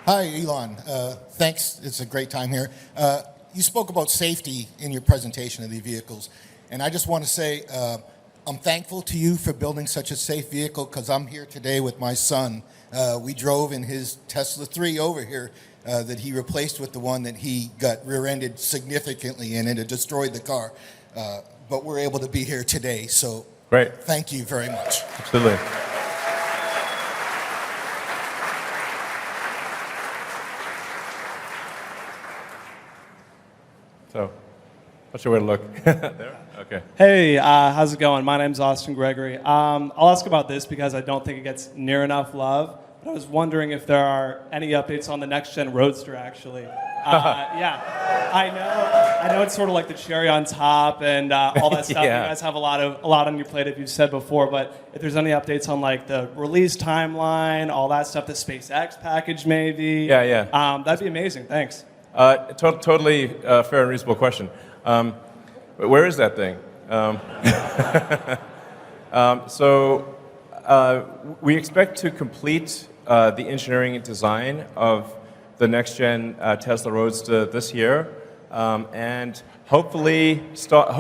Hi, Elon. Thanks. It's a great time here. You spoke about safety in your presentation of the vehicles, and I just want to say I'm thankful to you for building such a safe vehicle because I'm here today with my son. We drove in his Tesla 3 over here that he replaced with the one that he got rear-ended significantly in, and it destroyed the car. But we're able to be here today, so great. Thank you very much. Absolutely. So, what's your way to look? There? Okay. Hey, how's it going? My name's Austin Gregory. I'll ask about this because I don't think it gets near enough love. But I was wondering if there are any updates on the next-gen Roadster, actually. Yeah, I know it's sort of like the cherry on top and all that stuff. Yeah. You guys have a lot on your plate, as you've said before. But if there's any updates on like the release timeline, all that stuff, the SpaceX package, maybe. Yeah. That'd be amazing. Thanks. Totally fair and reasonable question. But where is that thing? We expect to complete the engineering and design of the next-gen Tesla Roadster this year, and hopefully start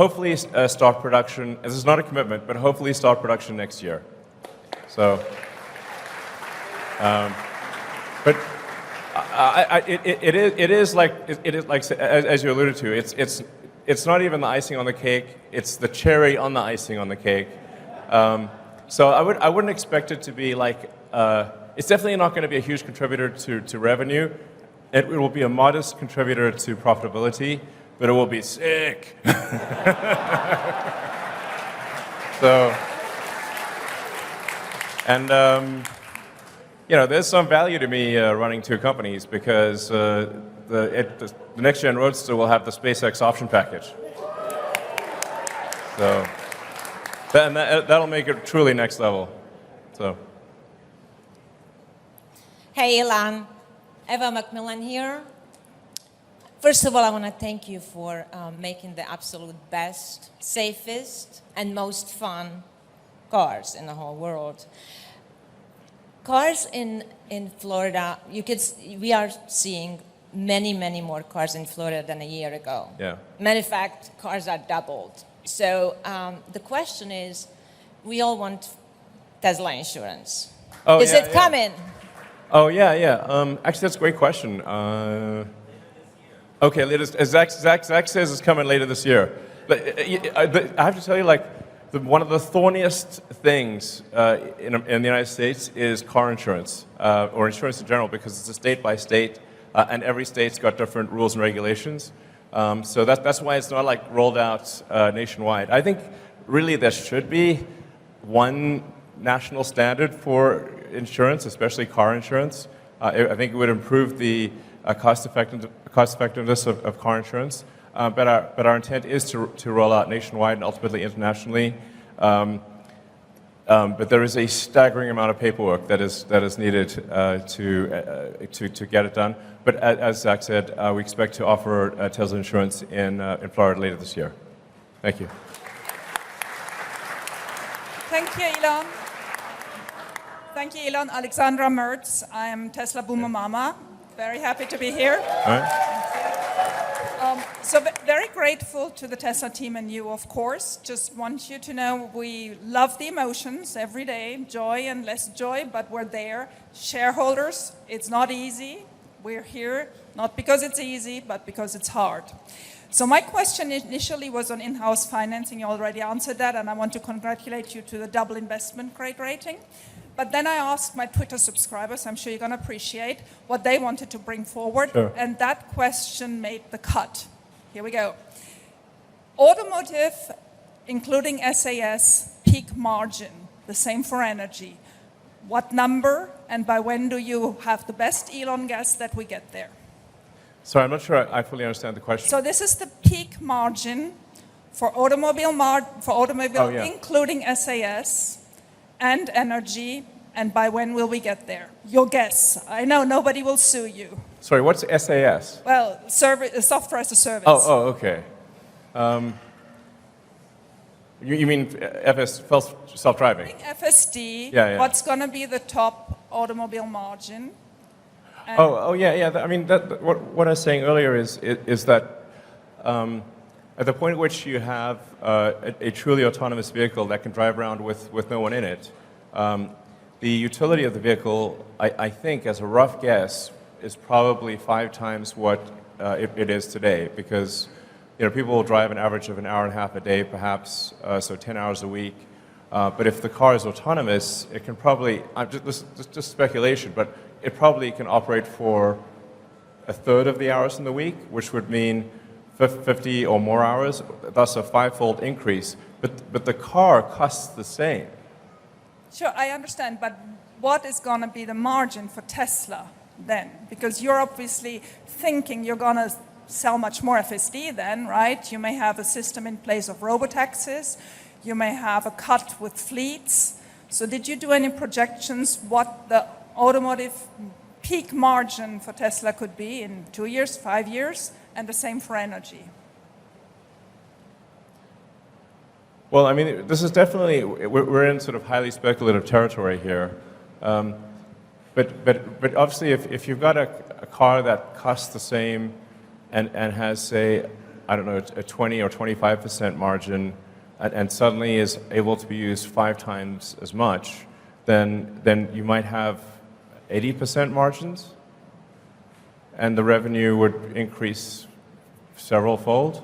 production. This is not a commitment, but hopefully start production next year. So, but. It is like as you alluded to. It's not even the icing on the cake. It's the cherry on the icing on the cake. So I wouldn't expect it to be like. It's definitely not going to be a huge contributor to revenue. It will be a modest contributor to profitability, but it will be sick. So, and. There's some value to me running two companies because the next-gen Roadster will have the SpaceX option package. So that'll make it truly next level. So, Hey, Ilan. Eva Macmillan here. First of all, I want to thank you for making the absolute best, safest, and most fun cars in the whole world. Cars in Florida, we are seeing many more cars in Florida than a year ago. Yeah. Matter of fact, cars are doubled. So the question is, we all want Tesla insurance. Oh, Is yeah, it yeah. coming? Oh, yeah, yeah. Actually, that's a great question. Okay, Zach says it's coming later this year. But I have to tell you, like, one of the thorniest things in the United States is car insurance, or insurance in general, because it's a state by state, and every state's got different rules and regulations. So that's why it's not like rolled out nationwide. I think really there should be one national standard for insurance, especially car insurance. I think it would improve the cost effectiveness of car insurance. But our intent is to roll out nationwide and ultimately internationally. But there is a staggering amount of paperwork that is needed to get it done. But as Zach said, we expect to offer Tesla insurance in Florida later this year. Thank you. Thank you, Elon. Thank you, Elon. Alexandra Mertz. I'm Tesla Boomer Mama. Very happy to be here. All right. Very grateful to the Tesla team and you, of course. Just want you to know we love the emotions every day, joy and less joy, but we're there. Shareholders, it's not easy. We're here not because it's easy, but because it's hard. So my question initially was on in-house financing. You already answered that, and I want to congratulate you to the double investment grade rating. But then I asked my Twitter subscribers, I'm sure you're going to appreciate, what they wanted to bring forward. Sure. And that question made the cut. Here we go. Automotive, including SAS, peak margin, the same for energy. What number and by when do you have the best Elon guess that we get there? Sorry, I'm not sure I fully understand the question. So this is the peak margin for automobile, Oh, yeah. including SAS and energy, and by when will we get there? Your guess. I know nobody will sue you. Sorry, what's SAS? Well, software as a service. Oh, okay. You mean self-driving? FSD, Yeah. what's going to be the top automobile margin? And Yeah. I mean, what I was saying earlier is that at the point at which you have a truly autonomous vehicle that can drive around with no one in it, the utility of the vehicle, I think, as a rough guess, is probably 5 times what it is today, because people will drive an average of an hour and a half a day, perhaps, so 10 hours a week. But if the car is autonomous, it can probably, just speculation, but it probably can operate for a third of the hours in the week, which would mean 50 or more hours, thus a 5-fold increase. But the car costs the same. Sure, I understand, but what is going to be the margin for Tesla then? Because you're obviously thinking you're going to sell much more FSD then, right? You may have a system in place of robotaxis. You may have a cut with fleets. So did you do any projections what the automotive peak margin for Tesla could be in 2 years, 5 years, and the same for energy? Well, I mean, this is definitely, we're in sort of highly speculative territory here. But obviously, if you've got a car that costs the same and has, say, I don't know, a 20 or 25% margin, and suddenly is able to be used 5 times as much, then you might have 80% margins, and the revenue would increase several-fold.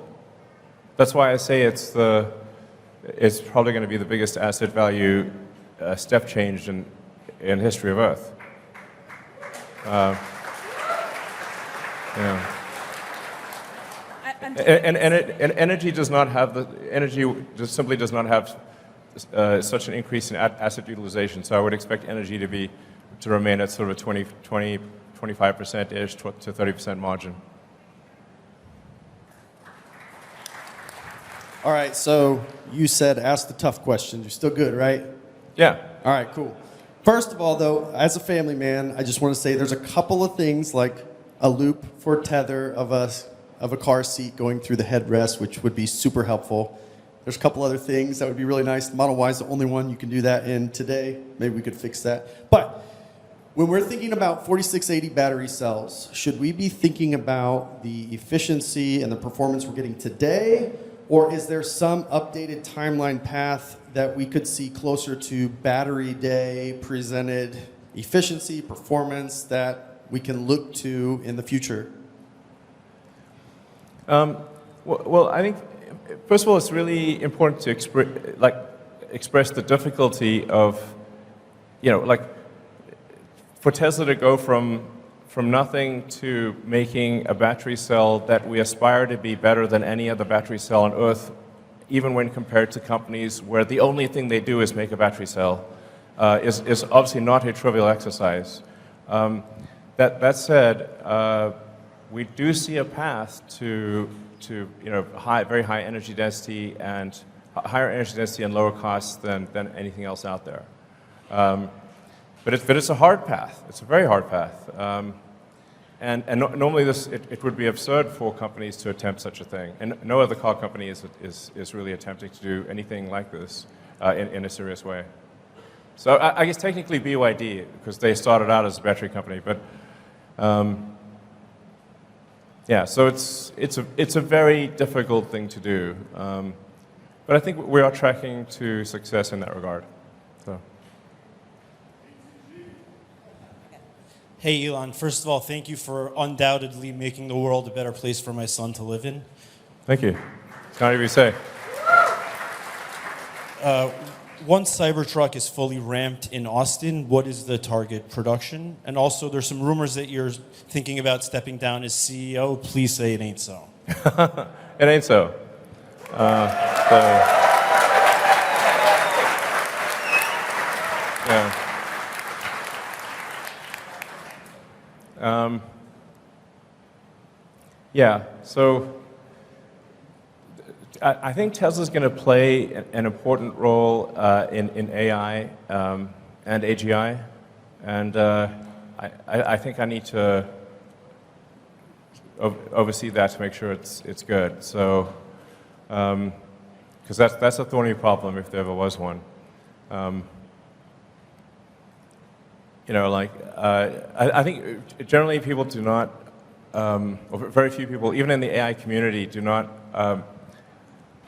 That's why I say it's probably going to be the biggest asset value step change in the history of Earth. And energy does not have simply does not have such an increase in asset utilization. So I would expect energy to remain at sort of a 25%-ish to 30% margin. All right, so you said ask the tough questions. You're still good, right? Yeah. All right, cool. First of all, though, as a family man, I just want to say there's a couple of things like a loop for tether of a car seat going through the headrest, which would be super helpful. There's a couple other things that would be really nice. Model Y is the only one you can do that in today. Maybe we could fix that. But when we're thinking about 4680 battery cells, should we be thinking about the efficiency and the performance we're getting today? Or is there some updated timeline path that we could see closer to battery day presented efficiency, performance that we can look to in the future? Well, I think, first of all, it's really important to express the difficulty of, for Tesla to go from nothing to making a battery cell that we aspire to be better than any other battery cell on Earth, even when compared to companies where the only thing they do is make a battery cell, is obviously not a trivial exercise. That said, we do see a path to very high energy density and higher energy density and lower costs than anything else out there. But it's a hard path. It's a very hard path. Normally it would be absurd for companies to attempt such a thing. And no other car company is really attempting to do anything like this in a serious way. So I guess technically BYD, because they started out as a battery company, but yeah, so it's a very difficult thing to do. But I think we are tracking to success in that regard. So. Hey, Elon. First of all, thank you for undoubtedly making the world a better place for my son to live in. Thank you. It's kind of you say. Once Cybertruck is fully ramped in Austin, what is the target production? And also, there's some rumors that you're thinking about stepping down as CEO. Please say it ain't so. It ain't so. Yeah. Yeah, so I think Tesla's going to play an important role in AI and AGI, and I think I need to oversee that to make sure it's good. So, because that's a thorny problem if there ever was one. I think generally people do not, or very few people, even in the AI community, do not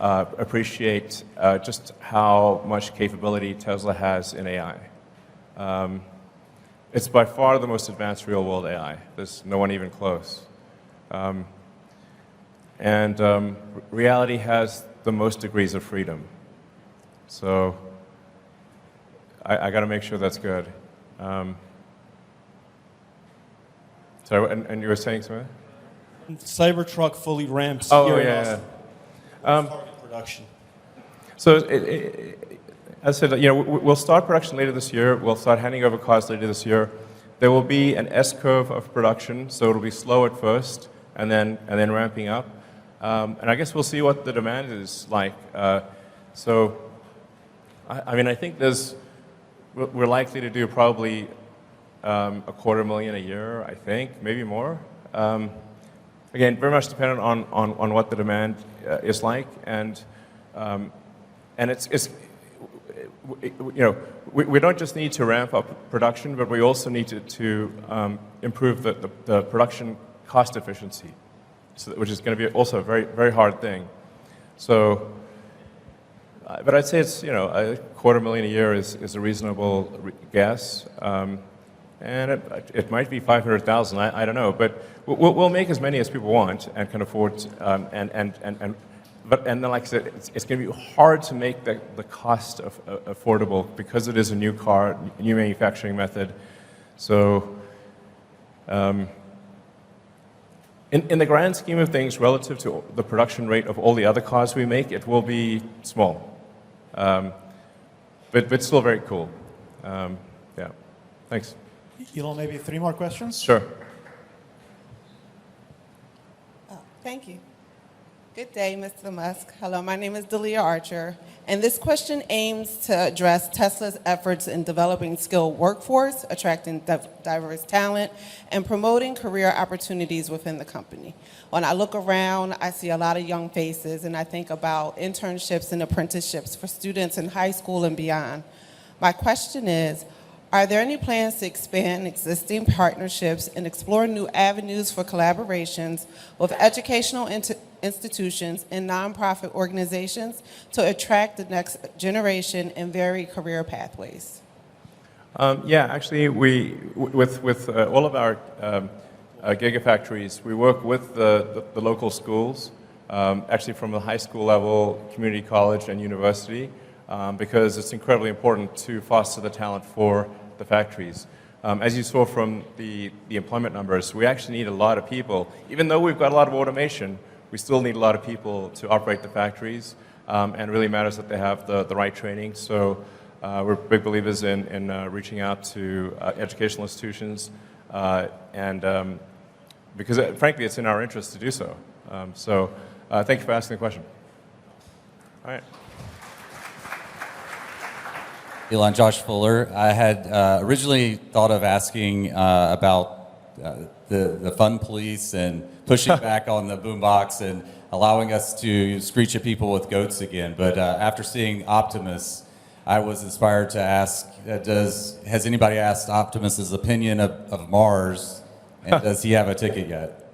appreciate just how much capability Tesla has in AI. It's by far the most advanced real-world AI. There's no one even close. Reality has the most degrees of freedom. So I got to make sure that's good. So, and you were saying something? Cybertruck fully ramped. Oh, yeah. Target production. So, as I said, we'll start production later this year. We'll start handing over cars later this year. There will be an S-curve of production, so it'll be slow at first, and then ramping up. And I guess we'll see what the demand is like. So, I think we're likely to do probably 250,000 a year, I think, maybe more. Again, very much dependent on what the demand is like, and it's we don't just need to ramp up production, but we also need to improve the production cost efficiency, which is going to be also a very, very hard thing. So, but I'd say it's 250,000 a year is a reasonable guess. And it might be 500,000. I don't know, but we'll make as many as people want and can afford. But then, like I said, it's going to be hard to make the cost affordable because it is a new car, a new manufacturing method. So, in the grand scheme of things, relative to the production rate of all the other cars we make, it will be small, but still very cool. Yeah, thanks. Elon, maybe 3 more questions? Sure. Thank you. Good day, Mr. Musk. Hello, my name is Delia Archer, and this question aims to address Tesla's efforts in developing skilled workforce, attracting diverse talent, and promoting career opportunities within the company. When I look around, I see a lot of young faces, and I think about internships and apprenticeships for students in high school and beyond. My question is, are there any plans to expand existing partnerships and explore new avenues for collaborations with educational institutions and nonprofit organizations to attract the next generation and vary career pathways? Yeah, actually, with all of our gigafactories, we work with the local schools, actually from the high school level, community college, and university, because it's incredibly important to foster the talent for the factories. As you saw from the employment numbers, we actually need a lot of people. Even though we've got a lot of automation, we still need a lot of people to operate the factories, and it really matters that they have the right training. So we're big believers in reaching out to educational institutions, and because frankly, it's in our interest to do so. Thank you for asking the question. All right. Elon, Josh Fuller. I had originally thought of asking about the fun police and pushing back on the boombox and allowing us to screech at people with goats again. But after seeing Optimus, I was inspired to ask, has anybody asked Optimus's opinion of Mars, and does he have a ticket yet?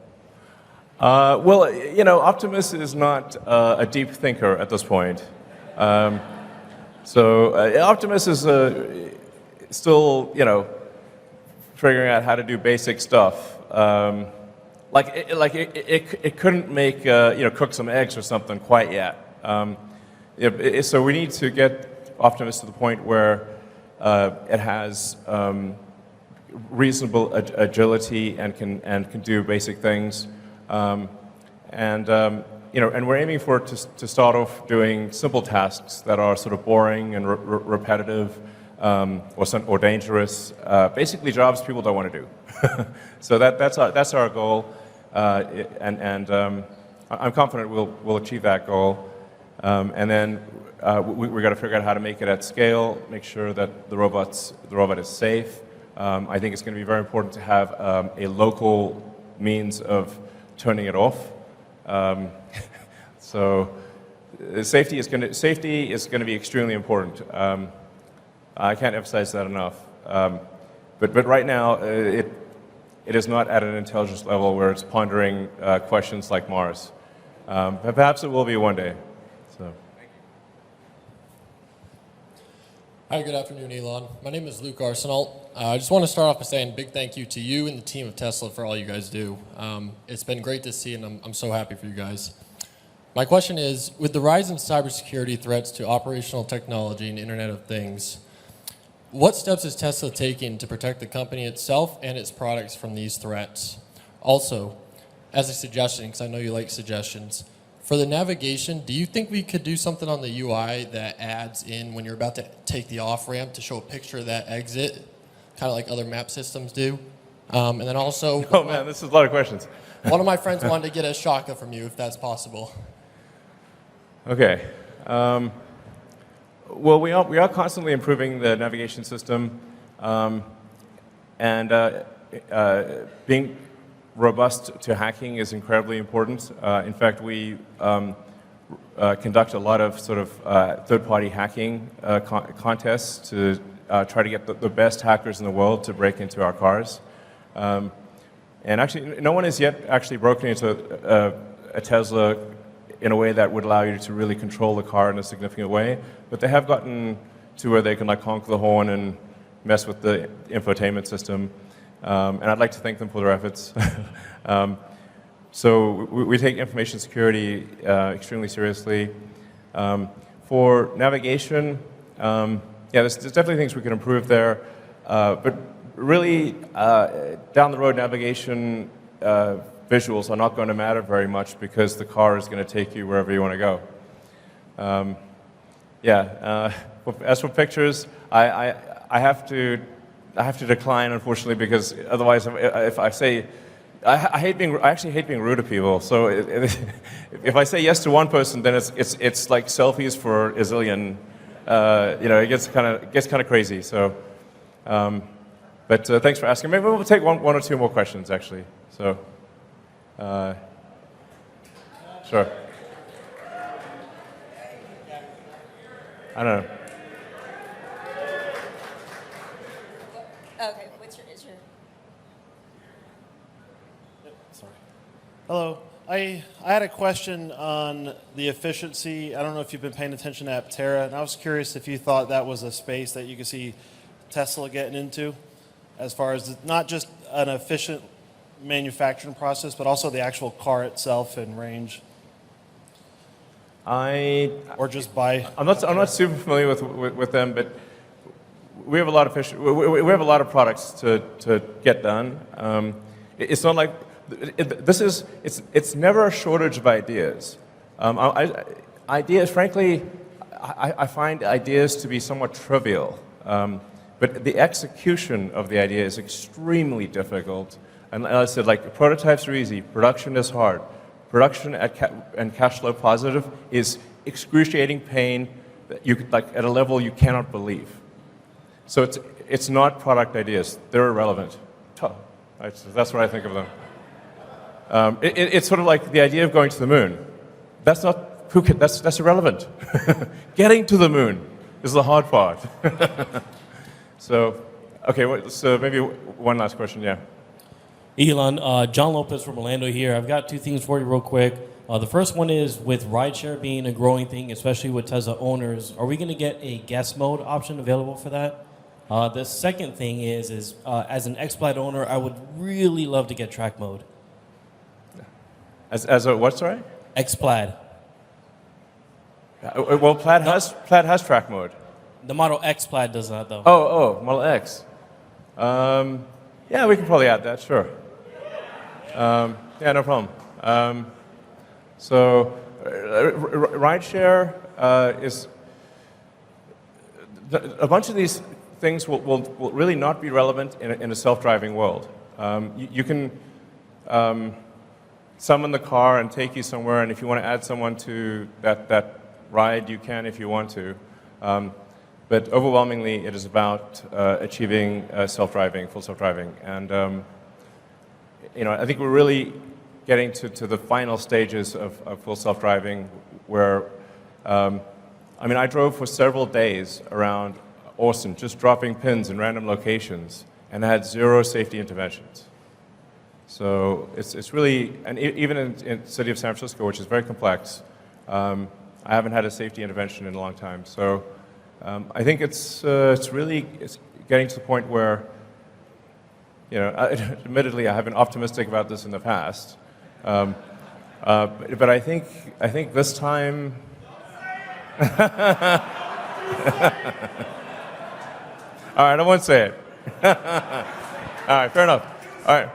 Well, you know, Optimus is not a deep thinker at this point. Optimus is still, you know, figuring out how to do basic stuff. It couldn't make, cook some eggs or something quite yet. So we need to get Optimus to the point where it has reasonable agility and can do basic things. And we're aiming for it to start off doing simple tasks that are sort of boring and repetitive or dangerous, basically jobs people don't want to do. So that's our goal, and I'm confident we'll achieve that goal. And then we got to figure out how to make it at scale, make sure that the robot is safe. I think it's going to be very important to have a local means of turning it off. So safety is going to be extremely important. I can't emphasize that enough. But right now, it is not at an intelligence level where it's pondering questions like Mars. But perhaps it will be one day. So. Hi, good afternoon, Elon. My name is Luke Arsenault. I just want to start off by saying a big thank you to you and the team of Tesla for all you guys do. It's been great to see, and I'm so happy for you guys. My question is, with the rise in cybersecurity threats to operational technology and Internet of Things, what steps is Tesla taking to protect the company itself and its products from these threats? Also, as a suggestion, because I know you like suggestions, for the navigation, do you think we could do something on the UI that adds in when you're about to take the off-ramp to show a picture of that exit, kind of like other map systems do? And then also... Oh man, this is a lot of questions. One of my friends wanted to get a shaka from you, if that's possible. Okay. Well, we are constantly improving the navigation system, and being robust to hacking is incredibly important. In fact, we conduct a lot of sort of third-party hacking contests to try to get the best hackers in the world to break into our cars. And actually, no one has yet actually broken into a Tesla in a way that would allow you to really control the car in a significant way. But they have gotten to where they can like honk the horn and mess with the infotainment system. And I'd like to thank them for their efforts. So we take information security extremely seriously. For navigation, yeah, there's definitely things we can improve there. But really, down the road, navigation visuals are not going to matter very much because the car is going to take you wherever you want to go. As for pictures, I have to decline, unfortunately, because otherwise, if I say, I actually hate being rude to people. So if I say yes to one person, then it's like selfies for a zillion. It gets kind of crazy. So, but thanks for asking. Maybe we'll take one or two more questions actually. So, sure. I don't know. Okay, what's your issue? Sorry. Hello. I had a question on the efficiency. I don't know if you've been paying attention to Aptera, and I was curious if you thought that was a space that you could see Tesla getting into, as far as not just an efficient manufacturing process, but also the actual car itself and range. Or just buy. I'm not super familiar with them, but we have a lot of we have a lot of products to get done. It's not like it's never a shortage of ideas. Ideas, frankly, I find ideas to be somewhat trivial, but the execution of the idea is extremely difficult. And as I said, like prototypes are easy, production is hard. Production and cash flow positive is excruciating pain that at a level you cannot believe. So it's not product ideas; they're irrelevant. That's what I think of them. It's sort of like the idea of going to the moon. That's not that's irrelevant. Getting to the moon is the hard part. So, okay. So maybe one last question. Yeah. Elon, John Lopez from Orlando here. I've got two things for you real quick. The first one is with rideshare being a growing thing, especially with Tesla owners, are we going to get a guest mode option available for that? The second thing is as an X-Plaid owner, I would really love to get track mode. As a what, sorry? X-Plaid. Well, Plaid has track mode. The Model X Plaid does not, though. Oh, Model X. Yeah, we can probably add that, sure. Yeah, no problem. So, rideshare is a bunch of these things will really not be relevant in a self-driving world. You can summon the car and take you somewhere, and if you want to add someone to that ride, you can if you want to. But overwhelmingly, it is about achieving full self-driving. And I think we're really getting to the final stages of full self-driving where, I drove for several days around Austin, just dropping pins in random locations, and I had 0 safety interventions. So it's really, and even in the city of San Francisco, which is very complex, I haven't had a safety intervention in a long time. So I think it's getting to the point where, admittedly, I have been optimistic about this in the past, but I think this time. All right, I won't say it. All right, fair enough. All right.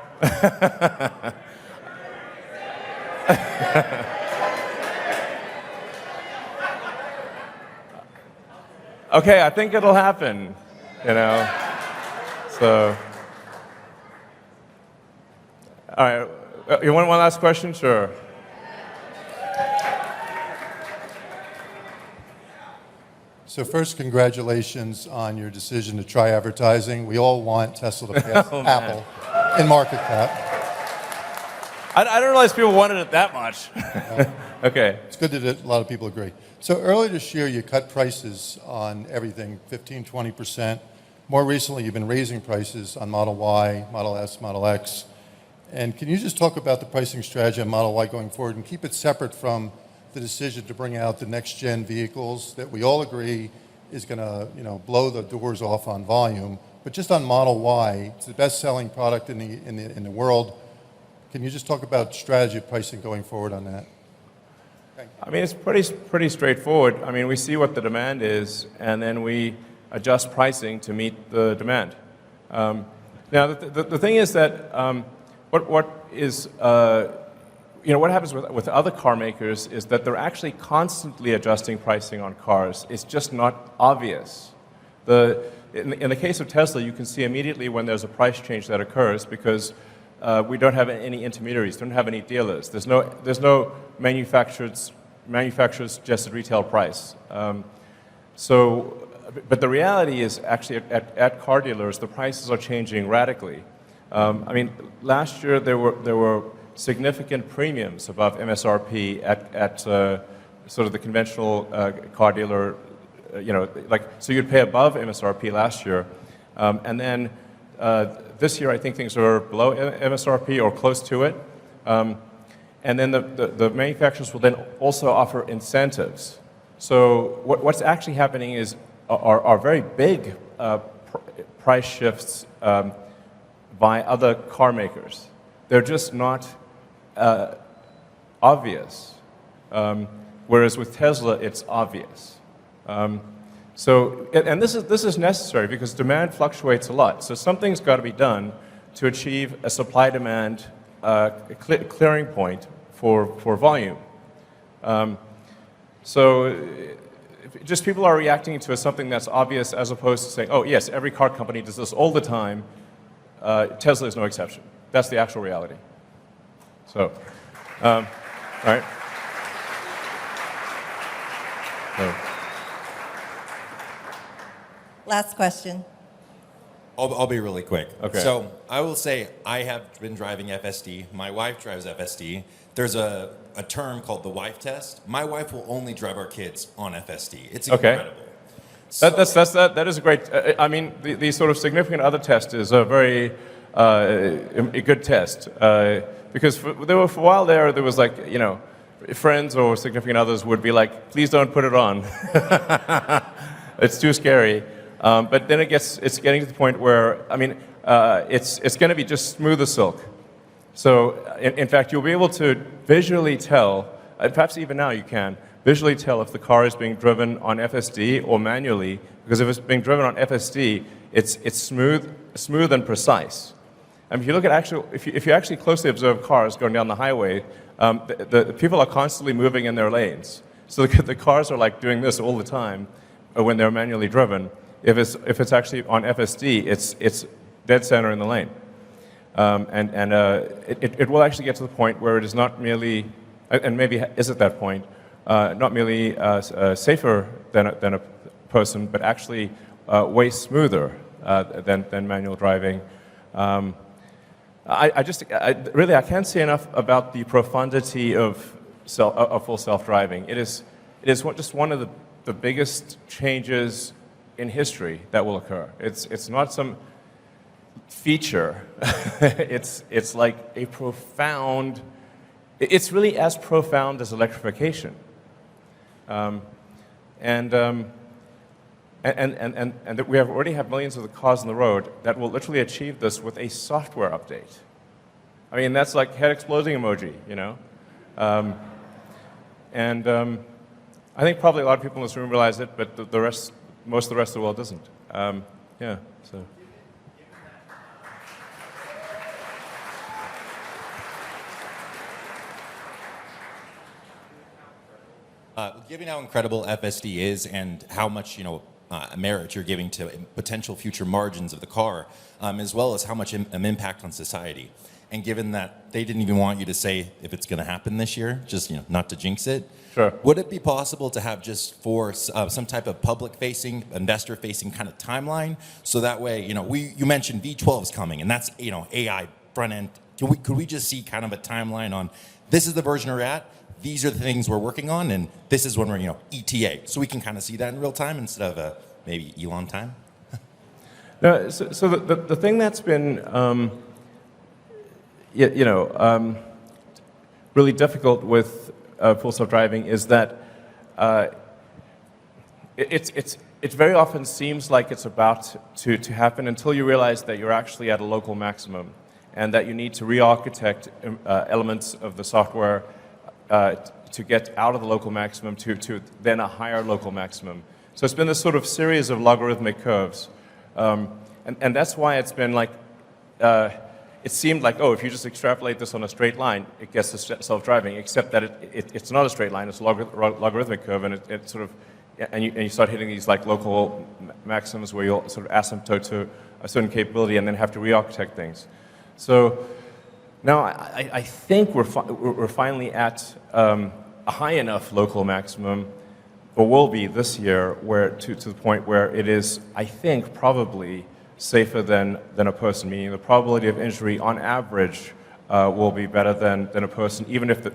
Okay, I think it'll happen, So, all right. You want one last question? Sure. So first, congratulations on your decision to try advertising. We all want Tesla to pass Apple in market cap. I didn't realize people wanted it that much. Okay. It's good that a lot of people agree. So earlier this year, you cut prices on everything, 15, 20%. More recently, you've been raising prices on Model Y, Model S, Model X. And can you just talk about the pricing strategy on Model Y going forward and keep it separate from the decision to bring out the next-gen vehicles that we all agree is going to, blow the doors off on volume. But just on Model Y, it's the best-selling product in the world. Can you just talk about strategy of pricing going forward on that? It's pretty straightforward. We see what the demand is, and then we adjust pricing to meet the demand. Now, the thing is that what happens with other car makers is that they're actually constantly adjusting pricing on cars. It's just not obvious. In the case of Tesla, you can see immediately when there's a price change that occurs because we don't have any intermediaries, don't have any dealers. There's no manufacturer's suggested retail price. But the reality is actually at car dealers, the prices are changing radically. I mean, last year there were significant premiums above MSRP at sort of the conventional car dealer, so you'd pay above MSRP last year. And then this year, I think things are below MSRP or close to it. And then the manufacturers will then also offer incentives. So what's actually happening is are very big price shifts by other car makers. They're just not obvious. Whereas with Tesla, it's obvious. And this is necessary because demand fluctuates a lot. So something's got to be done to achieve a supply-demand clearing point for volume. Just people are reacting to something that's obvious as opposed to saying, oh yes, every car company does this all the time. Tesla is no exception. That's the actual reality. So, all right. So. Last question. I'll be really quick. Okay. So I will say I have been driving FSD. My wife drives FSD. There's a term called the wife test. My wife will only drive our kids on FSD. It's incredible. That is a great. I mean, the sort of significant other test is a very a good test because for a while there was like friends or significant others would be like, please don't put it on. It's too scary. But then it's getting to the point where it's going to be just smooth as silk. So in fact, you'll be able to visually tell, and perhaps even now you can, visually tell if the car is being driven on FSD or manually, because if it's being driven on FSD, it's smooth and precise. And if you look at if you actually closely observe cars going down the highway, the people are constantly moving in their lanes. So the cars are like doing this all the time when they're manually driven. If it's actually on FSD, it's dead center in the lane. It will actually get to the point where it is not merely, and maybe is at that point, not merely safer than a person, but actually way smoother than manual driving. I can't say enough about the profundity of full self-driving. It is just one of the biggest changes in history that will occur. It's not some feature. it's like a profound. It's really as profound as electrification. And we already have millions of the cars on the road that will literally achieve this with a software update. I mean, that's like head exploding emoji, I think probably a lot of people in this room realize it, but most of the rest of the world doesn't. So. Given how incredible FSD is and how much merit you're giving to potential future margins of the car, as well as how much impact on society, and given that they didn't even want you to say if it's going to happen this year, just not to jinx it. Sure. Would it be possible to have just for some type of public-facing, investor-facing kind of timeline, so that way you mentioned V12 is coming, and that's AI front end. Could we just see kind of a timeline on this is the version we're at? These are the things we're working on, and this is when we're, ETA. So we can kind of see that in real time instead of maybe Elon time. No, so the thing that's been, really difficult with full self-driving is that it very often seems like it's about to happen until you realize that you're actually at a local maximum, and that you need to re-architect elements of the software to get out of the local maximum to then a higher local maximum. So it's been this sort of series of logarithmic curves. And that's why it's been like, it seemed like, if you just extrapolate this on a straight line, it gets to self-driving, except that it's not a straight line, it's a logarithmic curve, and it sort of, and you start hitting these like local maximums where you'll sort of asymptote to a certain capability and then have to re-architect things. So Now, I think we're finally at a high enough local maximum, or will be this year, where to the point where it is, I think, probably safer than a person, meaning the probability of injury on average will be better than a person, even if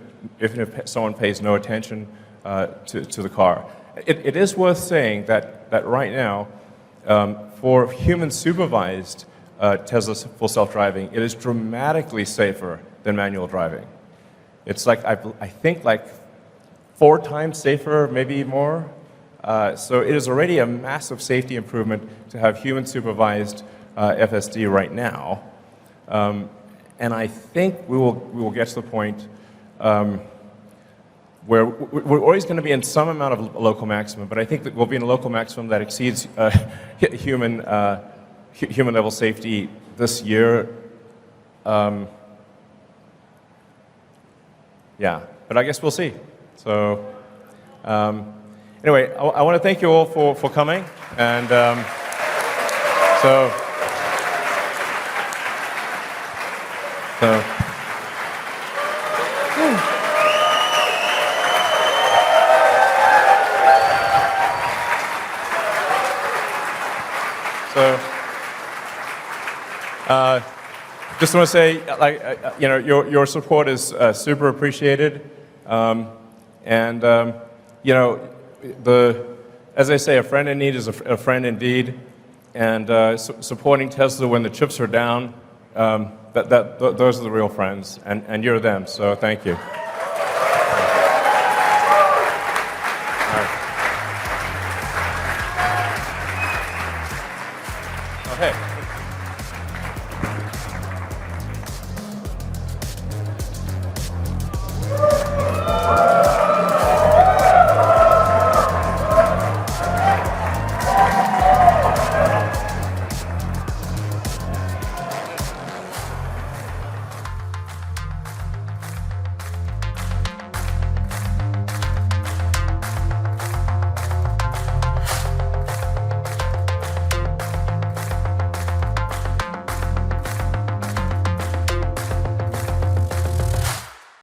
someone pays no attention to the car. It is worth saying that right now, for human supervised Tesla full self-driving, it is dramatically safer than manual driving. It's like, I think like 4 times safer, maybe more. So it is already a massive safety improvement to have human supervised FSD right now. And I think we will get to the point where we're always going to be in some amount of local maximum, but I think that we'll be in a local maximum that exceeds human level safety this year. Yeah, but I guess we'll see. So anyway, I want to thank you all for coming, and so. Just want to say, your support is super appreciated, and as I say, a friend in need is a friend indeed, and supporting Tesla when the chips are down, those are the real friends, and you're them. So thank you.